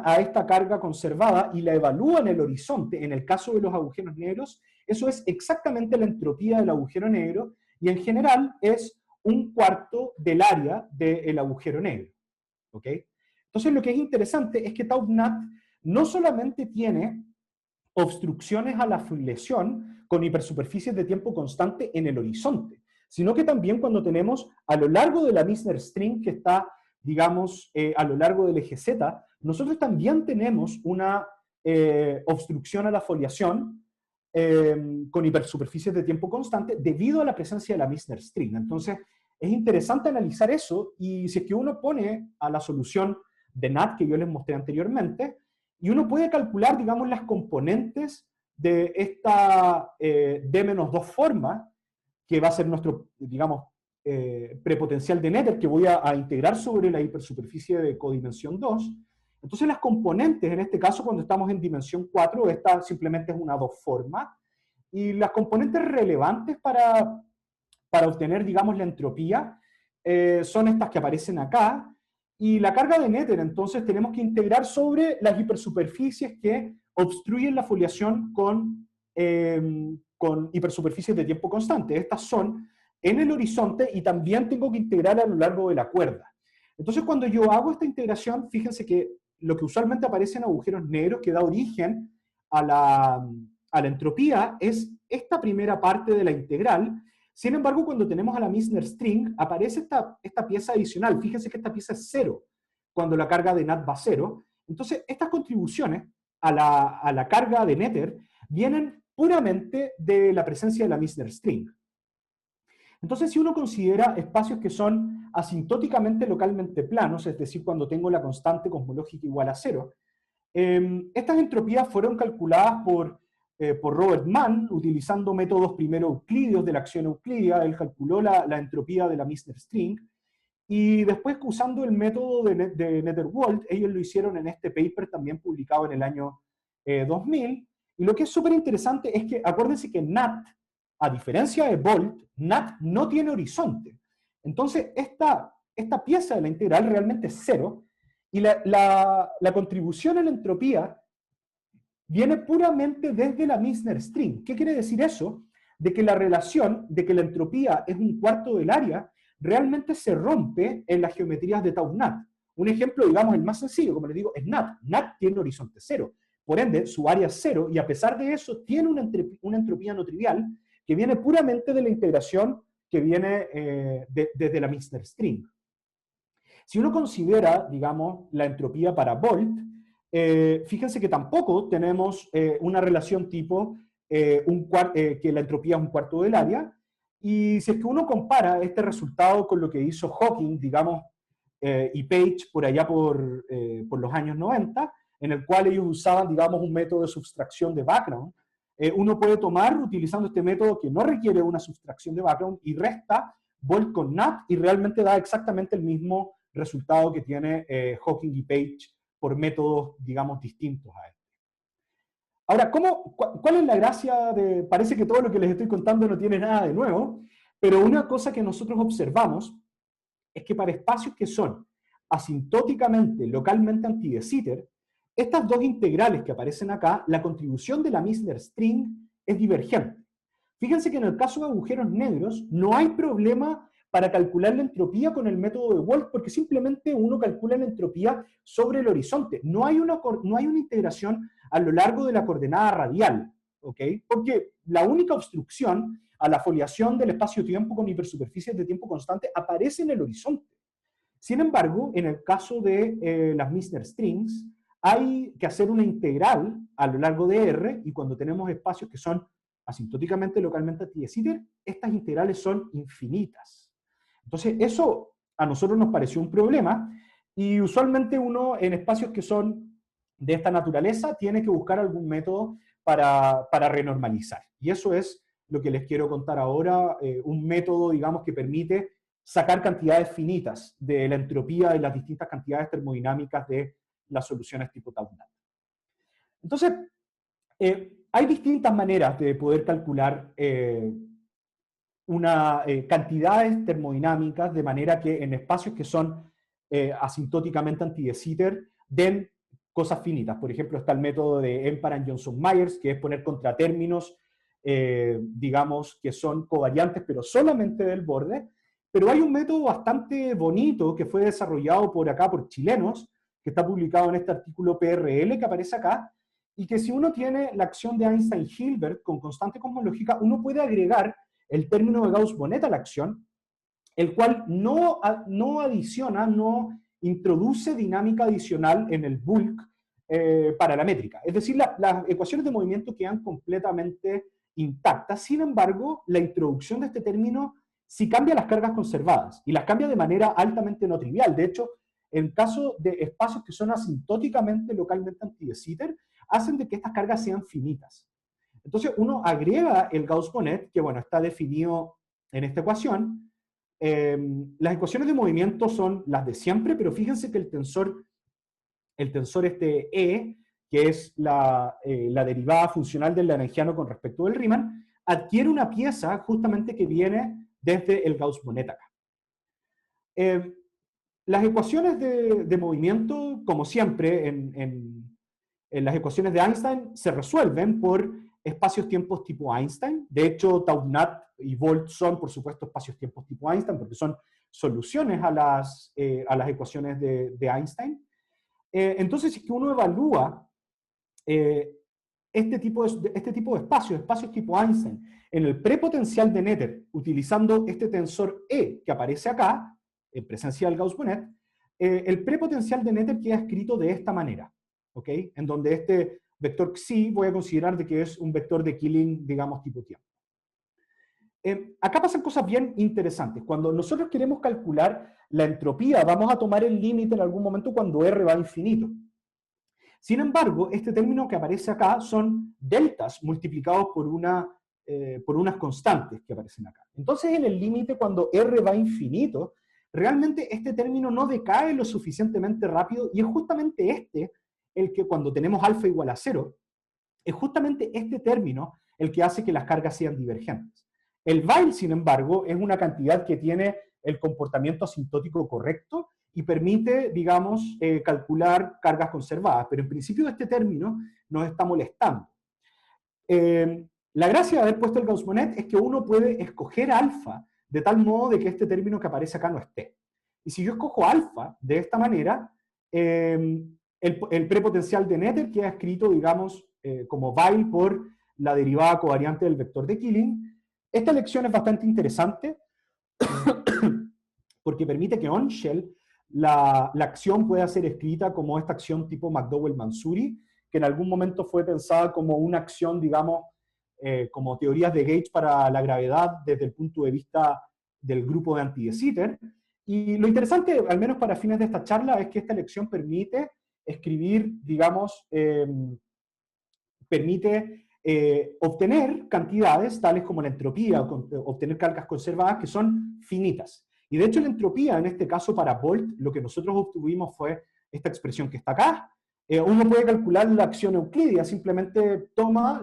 a esta carga conservada y la evalúa en el horizonte, en el caso de los agujeros negros, eso es exactamente la entropía del agujero negro, y en general es un cuarto del área del agujero negro. ¿Ok? Entonces lo que es interesante es que TauNat no solamente tiene obstrucciones a la filiación con hipersuperficies de tiempo constante en el horizonte, sino que también cuando tenemos a lo largo de la Misner String, que está, digamos, a lo largo del eje Z, nosotros también tenemos una obstrucción a la foliación con hipersuperficies de tiempo constante debido a la presencia de la Misner String. Entonces, es interesante analizar eso, y si es que uno pone a la solución de NAT que yo les mostré anteriormente, y uno puede calcular, digamos, las componentes de esta D-2 forma, que va a ser nuestro, digamos, prepotencial de Nether, que voy a integrar sobre la hipersuperficie de codimensión 2. Entonces las componentes, en este caso cuando estamos en dimensión 4, esta simplemente es una 2 forma, y las componentes relevantes para obtener, digamos, la entropía son estas que aparecen acá, y la carga de Nether, entonces tenemos que integrar sobre las hipersuperficies que obstruyen la foliación con hipersuperficies de tiempo constante. Estas son en el horizonte y también tengo que integrar a lo largo de la cuerda. Entonces cuando yo hago esta integración, fíjense que lo que usualmente aparece en agujeros negros que da origen a la entropía es esta primera parte de la integral. Sin embargo, cuando tenemos a la Misner String, aparece esta pieza adicional. Fíjense que esta pieza es 0 cuando la carga de NAT va a 0. Entonces, estas contribuciones a la carga de Nether vienen puramente de la presencia de la Misner String. Entonces, si uno considera espacios que son asintóticamente localmente planos, es decir, cuando tengo la constante cosmológica igual a 0, estas entropías fueron calculadas por Robert Mann, utilizando métodos primero euclídeos de la acción euclídea. Él calculó la entropía de la Misner String, y después, usando el método de Nether-Walt, ellos lo hicieron en este paper también publicado en el año 2000, y lo que es súper interesante es que, acuérdense que NAT, a diferencia de Volt, NAT no tiene horizonte. Entonces, esta pieza de la integral realmente es 0, y la contribución a la entropía viene puramente desde la Misner String. ¿Qué quiere decir eso? De que la relación de que la entropía es un cuarto del área realmente se rompe en las geometrías de TauNat. Un ejemplo, digamos, el más sencillo, como les digo, es NAT. NAT tiene horizonte 0. Por ende, su área es 0, y a pesar de eso, tiene una entropía no trivial que viene puramente de la integración que viene desde la Misner String. Si uno considera, digamos, la entropía para Volt, fíjense que tampoco tenemos una relación tipo que la entropía es un cuarto del área, y si es que uno compara este resultado con lo que hizo Hawking, digamos, y Page por allá por los años 90, en el cual ellos usaban, digamos, un método de sustracción de background, uno puede tomar, utilizando este método que no requiere una sustracción de background, y resta Volt con NAT, y realmente da exactamente el mismo resultado que tiene Hawking y Page por métodos, digamos, distintos a este. Ahora, ¿cuál es la gracia de...? Parece que todo lo que les estoy contando no tiene nada de nuevo, pero una cosa que nosotros observamos es que para espacios que son asintóticamente, localmente anti de Sitter, estas dos integrales que aparecen acá, la contribución de la Misner String es divergente. Fíjense que en el caso de agujeros negros no hay problema para calcular la entropía con el método de Walt, porque simplemente uno calcula la entropía sobre el horizonte. No hay una integración a lo largo de la coordenada radial, ¿ok? Porque la única obstrucción a la foliación del espacio-tiempo con hipersuperficies de tiempo constante aparece en el horizonte. Sin embargo, en el caso de las Misner Strings, hay que hacer una integral a lo largo de R, y cuando tenemos espacios que son asintóticamente localmente anti de Sitter, estas integrales son infinitas. Entonces, eso a nosotros nos pareció un problema, y usualmente uno en espacios que son de esta naturaleza tiene que buscar algún método para renormalizar. Y eso es lo que les quiero contar ahora, un método, digamos, que permite sacar cantidades finitas de la entropía de las distintas cantidades termodinámicas de las soluciones tipo Tau-NAT. Entonces, hay distintas maneras de poder calcular cantidades termodinámicas de manera que en espacios que son asintóticamente anti de Sitter den cosas finitas. Por ejemplo, está el método de Emparan-Johnson-Myers, que es poner contratérminos, digamos, que son covariantes, pero solamente del borde. Pero hay un método bastante bonito que fue desarrollado por acá, por chilenos, que está publicado en este artículo PRL que aparece acá, y que si uno tiene la acción de Einstein-Hilbert con constante cosmológica, uno puede agregar el término de Gauss-Bonnet a la acción, el cual no adiciona, no introduce dinámica adicional en el bulk para la métrica. Es decir, las ecuaciones de movimiento quedan completamente intactas. Sin embargo, la introducción de este término sí cambia las cargas conservadas, y las cambia de manera altamente no trivial. De hecho, en caso de espacios que son asintóticamente localmente anti de Sitter, hacen de que estas cargas sean finitas. Entonces uno agrega el Gauss-Bonnet, que bueno, está definido en esta ecuación. Las ecuaciones de movimiento son las de siempre, pero fíjense que el tensor este E, que es la derivada funcional del lagrangiano con respecto del Riemann, adquiere una pieza justamente que viene desde el Gauss-Bonnet acá. Las ecuaciones de movimiento, como siempre en las ecuaciones de Einstein, se resuelven por espacios-tiempos tipo Einstein. De hecho, Tau-NAT y Volt son, por supuesto, espacios-tiempos tipo Einstein, porque son soluciones a las ecuaciones de Einstein. Entonces, si es que uno evalúa este tipo de espacios tipo Einstein, en el prepotencial de Noether, utilizando este tensor E que aparece acá, en presencia del Gauss-Bonnet, el prepotencial de Noether queda escrito de esta manera, ¿ok? En donde este vector Xi voy a considerar de que es un vector de Killing, digamos, tipo tiempo. Acá pasan cosas bien interesantes. Cuando nosotros queremos calcular la entropía, vamos a tomar el límite en algún momento cuando R va a infinito. Sin embargo, este término que aparece acá son deltas multiplicados por unas constantes que aparecen acá. Entonces, en el límite, cuando R va a infinito, realmente este término no decae lo suficientemente rápido, y es justamente el que cuando tenemos alfa igual a 0, es justamente este término el que hace que las cargas sean divergentes. El Weyl, sin embargo, es una cantidad que tiene el comportamiento asintótico correcto y permite, digamos, calcular cargas conservadas, pero en principio este término nos está molestando. La gracia de haber puesto el Gauss-Bonnet es que uno puede escoger alfa de tal modo de que este término que aparece acá no esté. Y si yo escojo alfa de esta manera, el prepotencial de Noether queda escrito, digamos, como Weyl por la derivada covariante del vector de Killing. Esta lección es bastante interesante porque permite que on-shell la acción pueda ser escrita como esta acción tipo McDowell-Mansuri, que en algún momento fue pensada como una acción, digamos, como teorías de Gauge para la gravedad desde el punto de vista del grupo de anti de Sitter. Y lo interesante, al menos para fines de esta charla, es que esta lección permite escribir, digamos, permite obtener cantidades tales como la entropía, obtener cargas conservadas que son finitas. Y de hecho la entropía, en este caso para Volt, lo que nosotros obtuvimos fue esta expresión que está acá. Uno puede calcular la acción euclídea, simplemente toma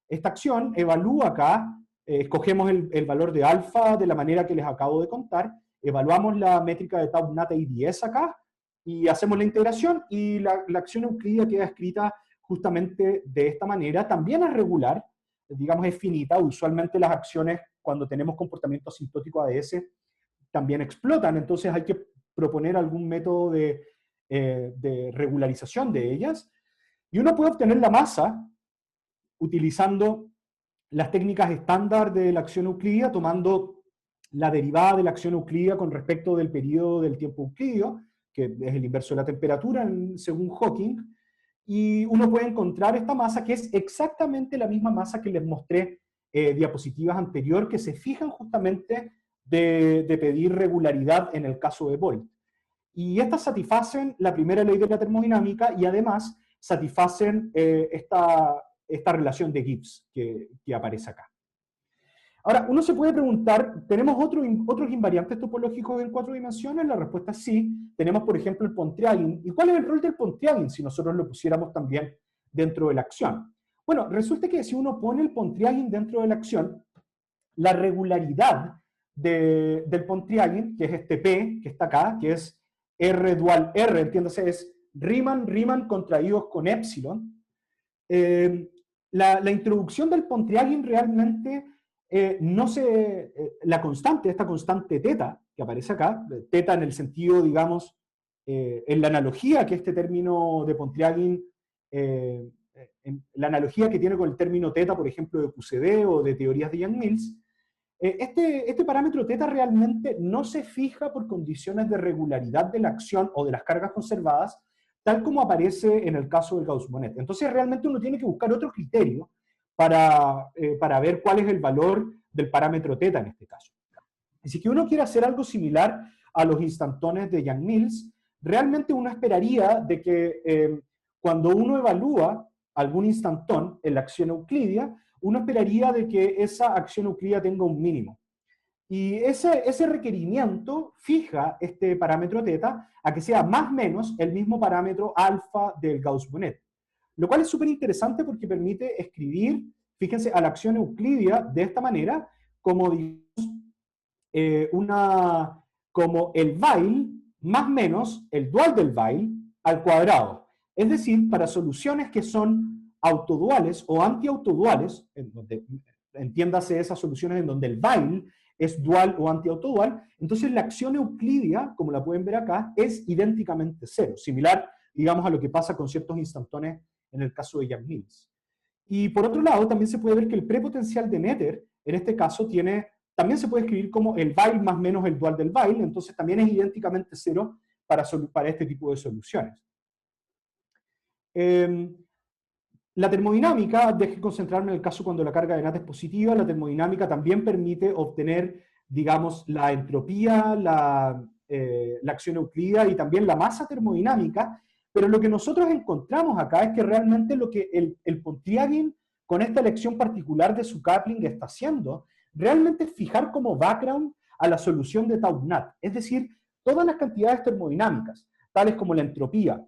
esta acción, evalúa acá, escogemos el valor de alfa de la manera que les acabo de contar, evaluamos la métrica de Tau-NAT y 10 acá, y hacemos la integración, y la acción euclídea queda escrita justamente de esta manera. También es regular, digamos es finita. Usualmente las acciones, cuando tenemos comportamiento asintótico ADS, también explotan, entonces hay que proponer algún método de regularización de ellas, y uno puede obtener la masa utilizando las técnicas estándar de la acción euclídea, tomando la derivada de la acción euclídea con respecto del periodo del tiempo euclídeo, que es el inverso de la temperatura según Hawking, y uno puede encontrar esta masa que es exactamente la misma masa que les mostré diapositivas anterior, que se fijan justamente de pedir regularidad en el caso de Volt. Y estas satisfacen la primera ley de la termodinámica y además satisfacen esta relación de Gibbs que aparece acá. Ahora, uno se puede preguntar, ¿tenemos otros invariantes topológicos en 4 dimensiones? La respuesta es sí. Tenemos, por ejemplo, el Pontryagin. ¿Y cuál es el rol del Pontryagin si nosotros lo pusiéramos también dentro de la acción? Bueno, resulta que si uno pone el Pontryagin dentro de la acción, la regularidad del Pontryagin, que es este P, que está acá, que es R dual R, entiéndase, es Riemann contraídos con epsilon. La introducción del Pontryagin realmente la constante, esta constante teta, que aparece acá, teta en el sentido, digamos, en la analogía que este término de Pontryagin, la analogía que tiene con el término teta, por ejemplo, de QCD o de teorías de Yang-Mills, este parámetro teta realmente no se fija por condiciones de regularidad de la acción o de las cargas conservadas, tal como aparece en el caso del Gauss-Bonnet. Entonces realmente uno tiene que buscar otro criterio para ver cuál es el valor del parámetro teta en este caso. Y si que uno quiere hacer algo similar a los instantones de Yang-Mills, realmente uno esperaría de que cuando uno evalúa algún instantón en la acción euclidia, uno esperaría de que esa acción euclidia tenga un mínimo. Y ese requerimiento fija este parámetro teta a que sea más o menos el mismo parámetro alfa del Gauss-Bonnet. Lo cual es súper interesante porque permite escribir, fíjense, a la acción euclidia de esta manera, como, como el Weyl más menos el dual del Weyl al cuadrado. Es decir, para soluciones que son autoduales o antiautoduales, entiéndase esas soluciones en donde el Weyl es dual o antiautodual, entonces la acción euclidia, como la pueden ver acá, es idénticamente cero, similar, digamos, a lo que pasa con ciertos instantones en el caso de Yang-Mills. Y por otro lado, también se puede ver que el prepotencial de Noether, en este caso, también se puede escribir como el Weyl más menos el dual del Weyl, entonces también es idénticamente cero para este tipo de soluciones. La termodinámica, deje concentrarme en el caso cuando la carga de Nath es positiva, la termodinámica también permite obtener, digamos, la entropía, la acción euclídea y también la masa termodinámica, pero lo que nosotros encontramos acá es que realmente lo que el Pontryagin, con esta elección particular de su coupling, está haciendo, realmente es fijar como background a la solución de Tau-Nath, es decir, todas las cantidades termodinámicas, tales como la entropía,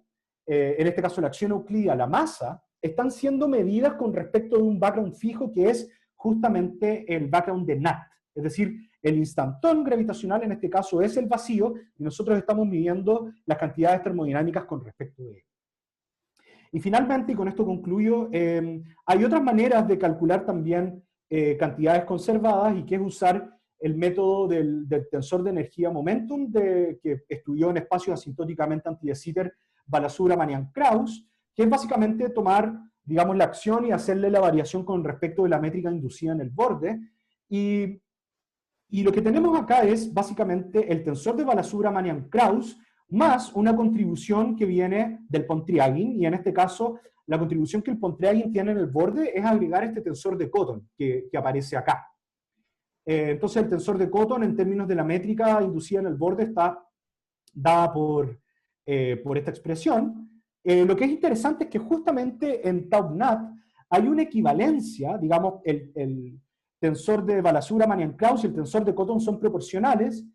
en este caso la acción euclídea, la masa, están siendo medidas con respecto de un background fijo que es justamente el background de Nath. Es decir, el instantón gravitacional en este caso es el vacío y nosotros estamos midiendo las cantidades termodinámicas con respecto de él. Y finalmente, y con esto concluyo, hay otras maneras de calcular también cantidades conservadas y que es usar el método del tensor de energía momentum que estudió en espacios asintóticamente anti de Sitter Balasubra Manian-Krauss, que es básicamente tomar, digamos, la acción y hacerle la variación con respecto de la métrica inducida en el borde. Y lo que tenemos acá es básicamente el tensor de Balasubra Manian-Krauss más una contribución que viene del Pontryagin, y en este caso la contribución que el Pontryagin tiene en el borde es agregar este tensor de Cotton que aparece acá. Entonces el tensor de Cotton en términos de la métrica inducida en el borde está dada por esta expresión. Lo que es interesante es que justamente en Tau-Nath hay una equivalencia, digamos, el tensor de Balasubra Manian-Krauss y el tensor de Cotton son proporcionales.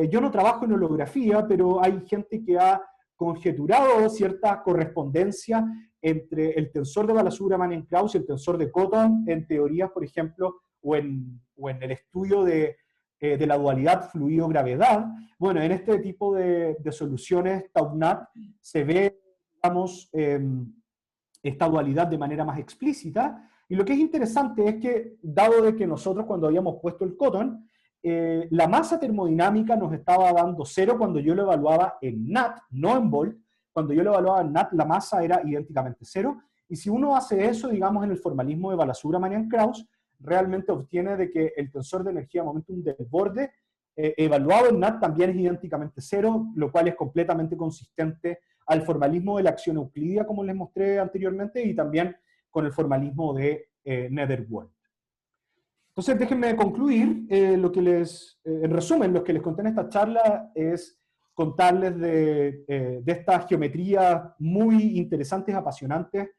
Yo no trabajo en holografía, pero hay gente que ha conjeturado cierta correspondencia entre el tensor de Balasubra Manian-Krauss y el tensor de Cotton en teorías, por ejemplo, o en el estudio de la dualidad fluido-gravedad. Bueno, en este tipo de soluciones Tau-Nath se ve, digamos, esta dualidad de manera más explícita. Y lo que es interesante es que, dado de que nosotros cuando habíamos puesto el Cotton, la masa termodinámica nos estaba dando cero cuando yo lo evaluaba en Nath, no en Volt. Cuando yo lo evaluaba en Nath, la masa era idénticamente cero. Y si uno hace eso, digamos, en el formalismo de Balasubra Manian-Krauss, realmente obtiene de que el tensor de energía momentum del borde evaluado en NAT también es idénticamente cero, lo cual es completamente consistente al formalismo de la acción euclidia, como les mostré anteriormente, y también con el formalismo de Netherworld. Entonces, déjenme concluir. En resumen, lo que les conté en esta charla es contarles de estas geometrías muy interesantes, apasionantes.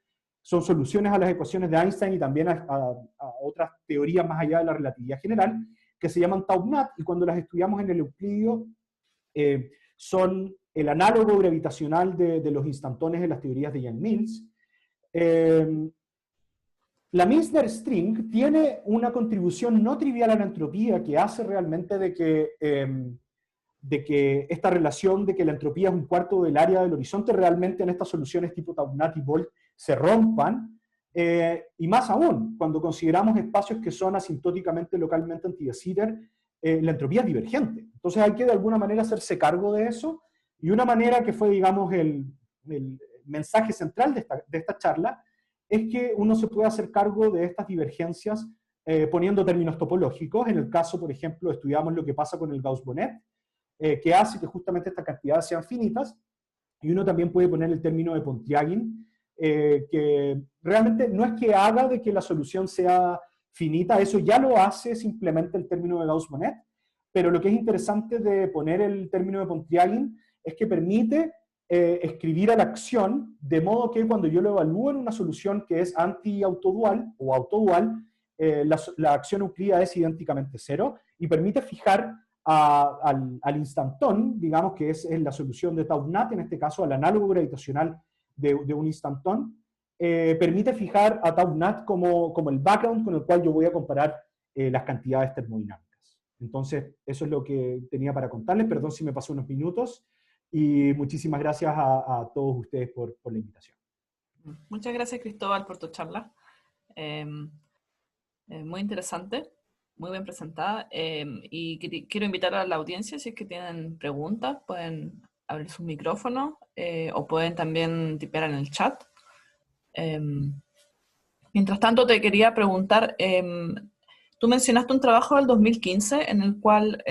Son soluciones a las ecuaciones de Einstein y también a otras teorías más allá de la relatividad general, que se llaman tau-NAT, y cuando las estudiamos en el Euclidio, son el análogo gravitacional de los instantones en las teorías de Yang-Mills. La Meissner String tiene una contribución no trivial a la entropía que hace realmente de que esta relación de que la entropía es un cuarto del área del horizonte realmente en estas soluciones tipo tau-NAT y Volt se rompan, y más aún, cuando consideramos espacios que son asintóticamente localmente anti-de Sitter, la entropía es divergente. Entonces hay que de alguna manera hacerse cargo de eso, y una manera que fue, digamos, el mensaje central de esta charla, es que uno se puede hacer cargo de estas divergencias poniendo términos topológicos. En el caso, por ejemplo, estudiamos lo que pasa con el Gauss-Bonnet, que hace que justamente estas cantidades sean finitas, y uno también puede poner el término de Pontryagin, que realmente no es que haga de que la solución sea finita, eso ya lo hace simplemente el término de Gauss-Bonnet, pero lo que es interesante de poner el término de Pontryagin es que permite escribir a la acción, de modo que cuando yo lo evalúo en una solución que es anti-autodual o autodual, la acción euclídea es idénticamente cero, y permite fijar al instantón, digamos que es la solución de tau-NAT, en este caso al análogo gravitacional de un instantón, permite fijar a tau-NAT como el background con el cual yo voy a comparar las cantidades termodinámicas. Entonces, eso es lo que tenía para contarles. Perdón si me pasó unos minutos, y muchísimas gracias a todos ustedes por la invitación. Muchas gracias, Cristóbal, por tu charla. Muy interesante, muy bien presentada. Y quiero invitar a la audiencia, si es que tienen preguntas, pueden abrir su micrófono o pueden también tipear en el chat. Mientras tanto, te quería preguntar, tú mencionaste un trabajo del 2015 en el cual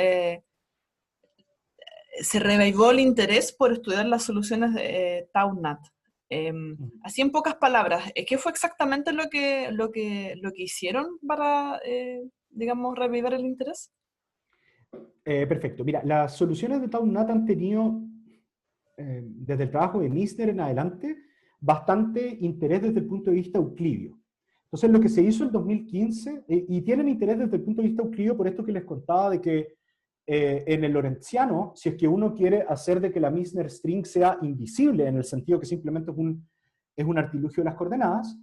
se revivó el interés por estudiar las soluciones de tau-NAT. Así en pocas palabras, ¿qué fue exactamente lo que hicieron para, digamos, revivir el interés? Perfecto. Mira, las soluciones de tau-NAT han tenido, desde el trabajo de Meissner en adelante, bastante interés desde el punto de vista euclidio. Entonces, lo que se hizo en 2015, y tienen interés desde el punto de vista euclidio por esto que les contaba de que en el lorentziano, si es que uno quiere hacer de que la Meissner string sea invisible, en el sentido que simplemente es un artilugio de las coordenadas,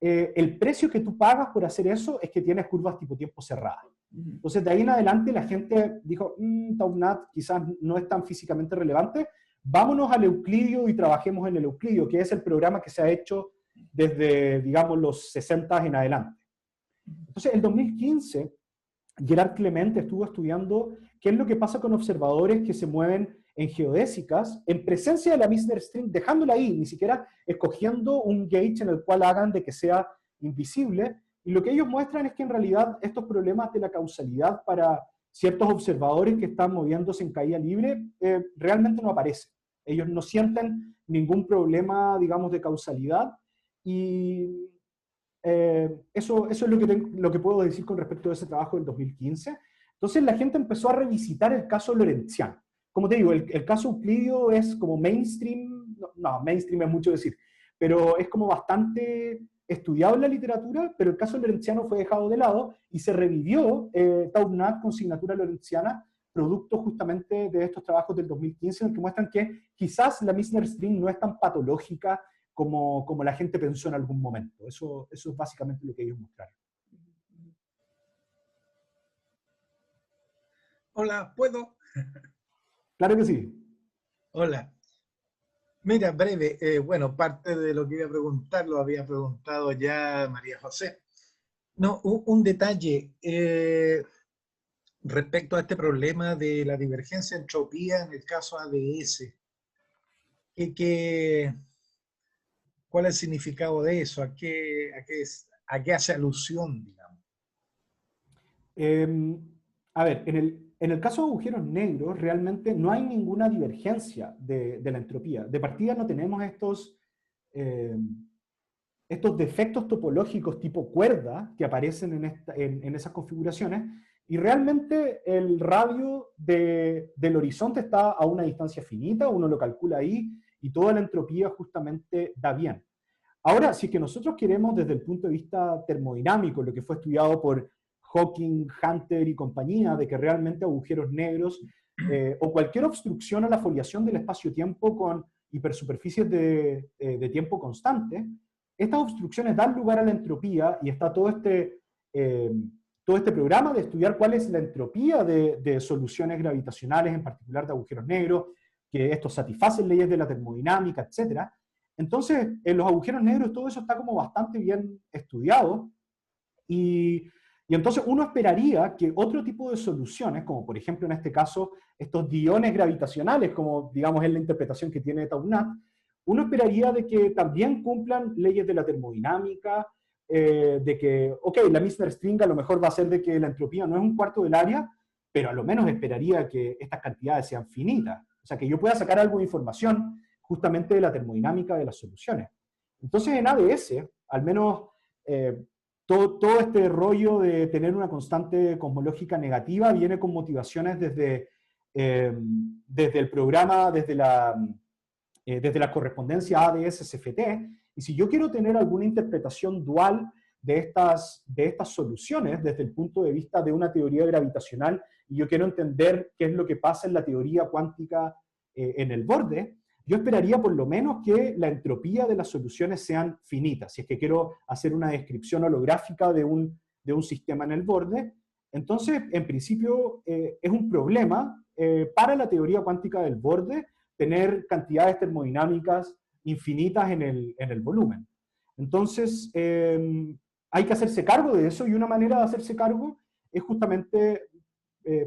el precio que tú pagas por hacer eso es que tienes curvas tipo tiempo cerradas. Entonces, de ahí en adelante la gente dijo, tau-NAT quizás no es tan físicamente relevante, vámonos al Euclidio y trabajemos en el Euclidio, que es el programa que se ha hecho desde, digamos, los 60 en adelante. Entonces, en 2015, Gerard Clemente estuvo estudiando qué es lo que pasa con observadores que se mueven en geodésicas en presencia de la Meissner string, dejándola ahí, ni siquiera escogiendo un gauge en el cual hagan de que sea invisible. Y lo que ellos muestran es que en realidad estos problemas de la causalidad para ciertos observadores que están moviéndose en caída libre realmente no aparecen. Ellos no sienten ningún problema, digamos, de causalidad, y eso es lo que puedo decir con respecto a ese trabajo del 2015. Entonces la gente empezó a revisitar el caso lorentziano. Como te digo, el caso Euclidio es como mainstream, no, mainstream es mucho decir, pero es como bastante estudiado en la literatura, pero el caso lorentziano fue dejado de lado y se revivió tau-NAT con signatura lorentziana, producto justamente de estos trabajos del 2015, en el que muestran que quizás la Meissner string no es tan patológica como la gente pensó en algún momento. Eso es básicamente lo que ellos mostraron. Hola, ¿puedo? Claro que sí. Hola. Mira, breve, bueno, parte de lo que iba a preguntar lo había preguntado ya María José. No, un detalle respecto a este problema de la divergencia de entropía en el caso ADS. ¿Cuál es el significado de eso? ¿A qué hace alusión, digamos? A ver, en el caso de agujeros negros, realmente no hay ninguna divergencia de la entropía. De partida no tenemos estos defectos topológicos tipo cuerda que aparecen en esas configuraciones, y realmente el radio del horizonte está a una distancia finita, uno lo calcula ahí, y toda la entropía justamente da bien. Ahora, si es que nosotros queremos desde el punto de vista termodinámico, lo que fue estudiado por Hawking, Hunter y compañía, de que realmente agujeros negros o cualquier obstrucción a la foliación del espacio-tiempo con hipersuperficies de tiempo constante, estas obstrucciones dan lugar a la entropía, y está todo este programa de estudiar cuál es la entropía de soluciones gravitacionales, en particular de agujeros negros, que estos satisfacen leyes de la termodinámica, etc. Entonces, en los agujeros negros todo eso está como bastante bien estudiado, y entonces uno esperaría que otro tipo de soluciones, como por ejemplo en este caso estos diones gravitacionales, como digamos es la interpretación que tiene Taunath, uno esperaría de que también cumplan leyes de la termodinámica, de que, ok, la Misner string a lo mejor va a ser de que la entropía no es un cuarto del área, pero a lo menos esperaría que estas cantidades sean finitas. O sea, que yo pueda sacar algo de información justamente de la termodinámica de las soluciones. Entonces en ADS, al menos todo este rollo de tener una constante cosmológica negativa viene con motivaciones desde el programa, desde la correspondencia ADS-CFT, y si yo quiero tener alguna interpretación dual de estas soluciones desde el punto de vista de una teoría gravitacional, y yo quiero entender qué es lo que pasa en la teoría cuántica en el borde, yo esperaría por lo menos que la entropía de las soluciones sean finitas. Si es que quiero hacer una descripción holográfica de un sistema en el borde, entonces, en principio, es un problema para la teoría cuántica del borde tener cantidades termodinámicas infinitas en el volumen. Entonces, hay que hacerse cargo de eso, y una manera de hacerse cargo es justamente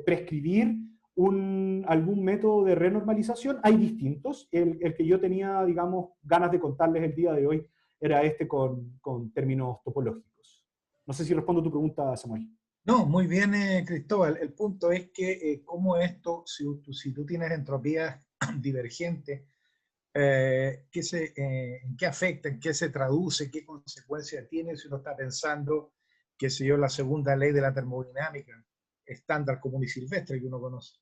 prescribir algún método de renormalización. Hay distintos. El que yo tenía, digamos, ganas de contarles el día de hoy era este con términos topológicos. No sé si respondo a tu pregunta, Samuel. No, muy bien, Cristóbal. El punto es que cómo esto, si tú tienes entropías divergentes, ¿en qué afecta, en qué se traduce, qué consecuencias tiene si uno está pensando, qué sé yo, la segunda ley de la termodinámica, estándar común y silvestre que uno conoce?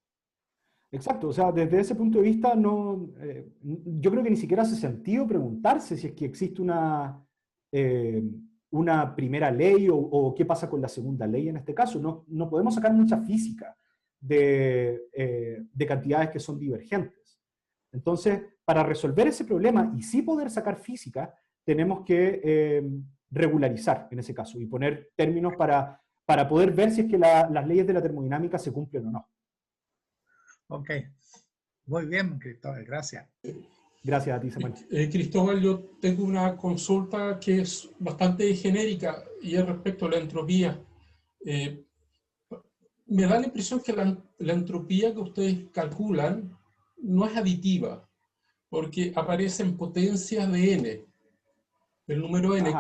Exacto, o sea, desde ese punto de vista, yo creo que ni siquiera hace sentido preguntarse si es que existe una primera ley o qué pasa con la segunda ley en este caso. No podemos sacar mucha física de cantidades que son divergentes. Entonces, para resolver ese problema y sí poder sacar física, tenemos que regularizar en ese caso y poner términos para poder ver si es que las leyes de la termodinámica se cumplen o no. Ok, muy bien, Cristóbal, gracias. Gracias a ti, Samuel. Cristóbal, yo tengo una consulta que es bastante genérica y es respecto a la entropía. Me da la impresión que la entropía que ustedes calculan no es aditiva, porque aparecen potencias de n, el número n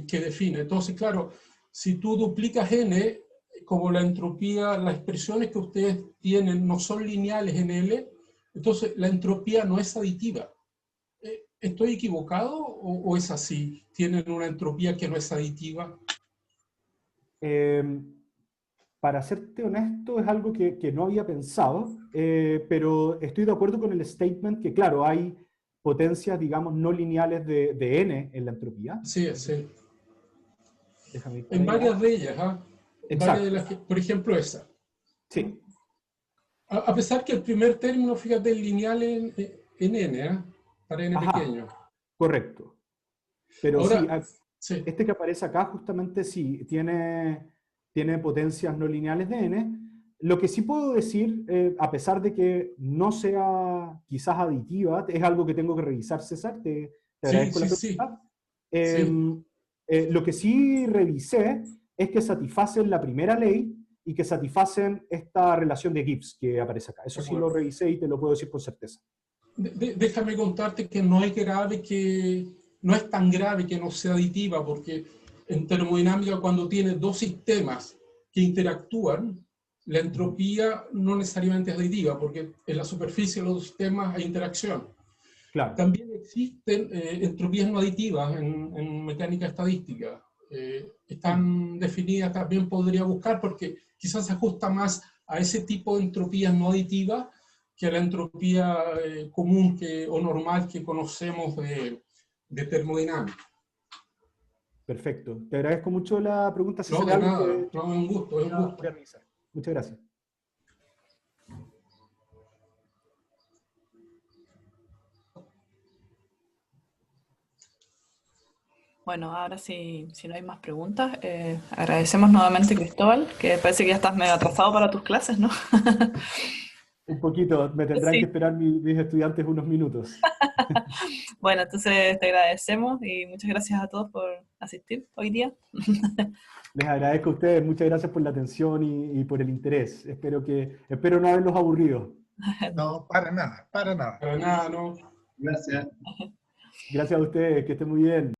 que define. Entonces, claro, si tú duplicas n, como la entropía, las expresiones que ustedes tienen no son lineales en L, entonces la entropía no es aditiva. ¿Estoy equivocado o es así? ¿Tienen una entropía que no es aditiva? Para serte honesto, es algo que no había pensado, pero estoy de acuerdo con el statement que, claro, hay potencias, digamos, no lineales de n en la entropía. Sí, sí. Déjame ir en varias de ellas, ¿ah? Exacto. De las que, por ejemplo, esa. Sí. A pesar que el primer término, fíjate, es lineal en n, ¿eh? Para n pequeño. Correcto. Pero ahora, sí, este que aparece acá justamente sí, tiene potencias no lineales de n. Lo que sí puedo decir, a pesar de que no sea quizás aditiva, es algo que tengo que revisar, César, te agradezco la pregunta. Lo que sí revisé es que satisfacen la primera ley y que satisfacen esta relación de Gibbs que aparece acá. Eso sí lo revisé y te lo puedo decir con certeza. Déjame contarte que no es tan grave que no sea aditiva, porque en termodinámica, cuando tienes dos sistemas que interactúan, la entropía no necesariamente es aditiva, porque en la superficie de los sistemas hay interacción. Claro. También existen entropías no aditivas en mecánica estadística. Están definidas, también podría buscar, porque quizás se ajusta más a ese tipo de entropías no aditivas que a la entropía común o normal que conocemos de termodinámica. Perfecto. Te agradezco mucho la pregunta. Si No, sale de algo nada. que- No, es un gusto, es un gusto. voy a revisar. Muchas gracias. Bueno, ahora sí, si no hay más preguntas, agradecemos nuevamente, Cristóbal, que parece que ya estás medio atrasado para tus clases, ¿no? Un poquito, me tendrán Sí. que esperar mis estudiantes unos minutos. Bueno, entonces te agradecemos y muchas gracias a todos por asistir hoy día. Les agradezco a ustedes, muchas gracias por la atención y por el interés. Espero no haberlos aburrido. No, para nada, para nada. Para nada, no. Gracias. Gracias a ustedes, que estén muy bien.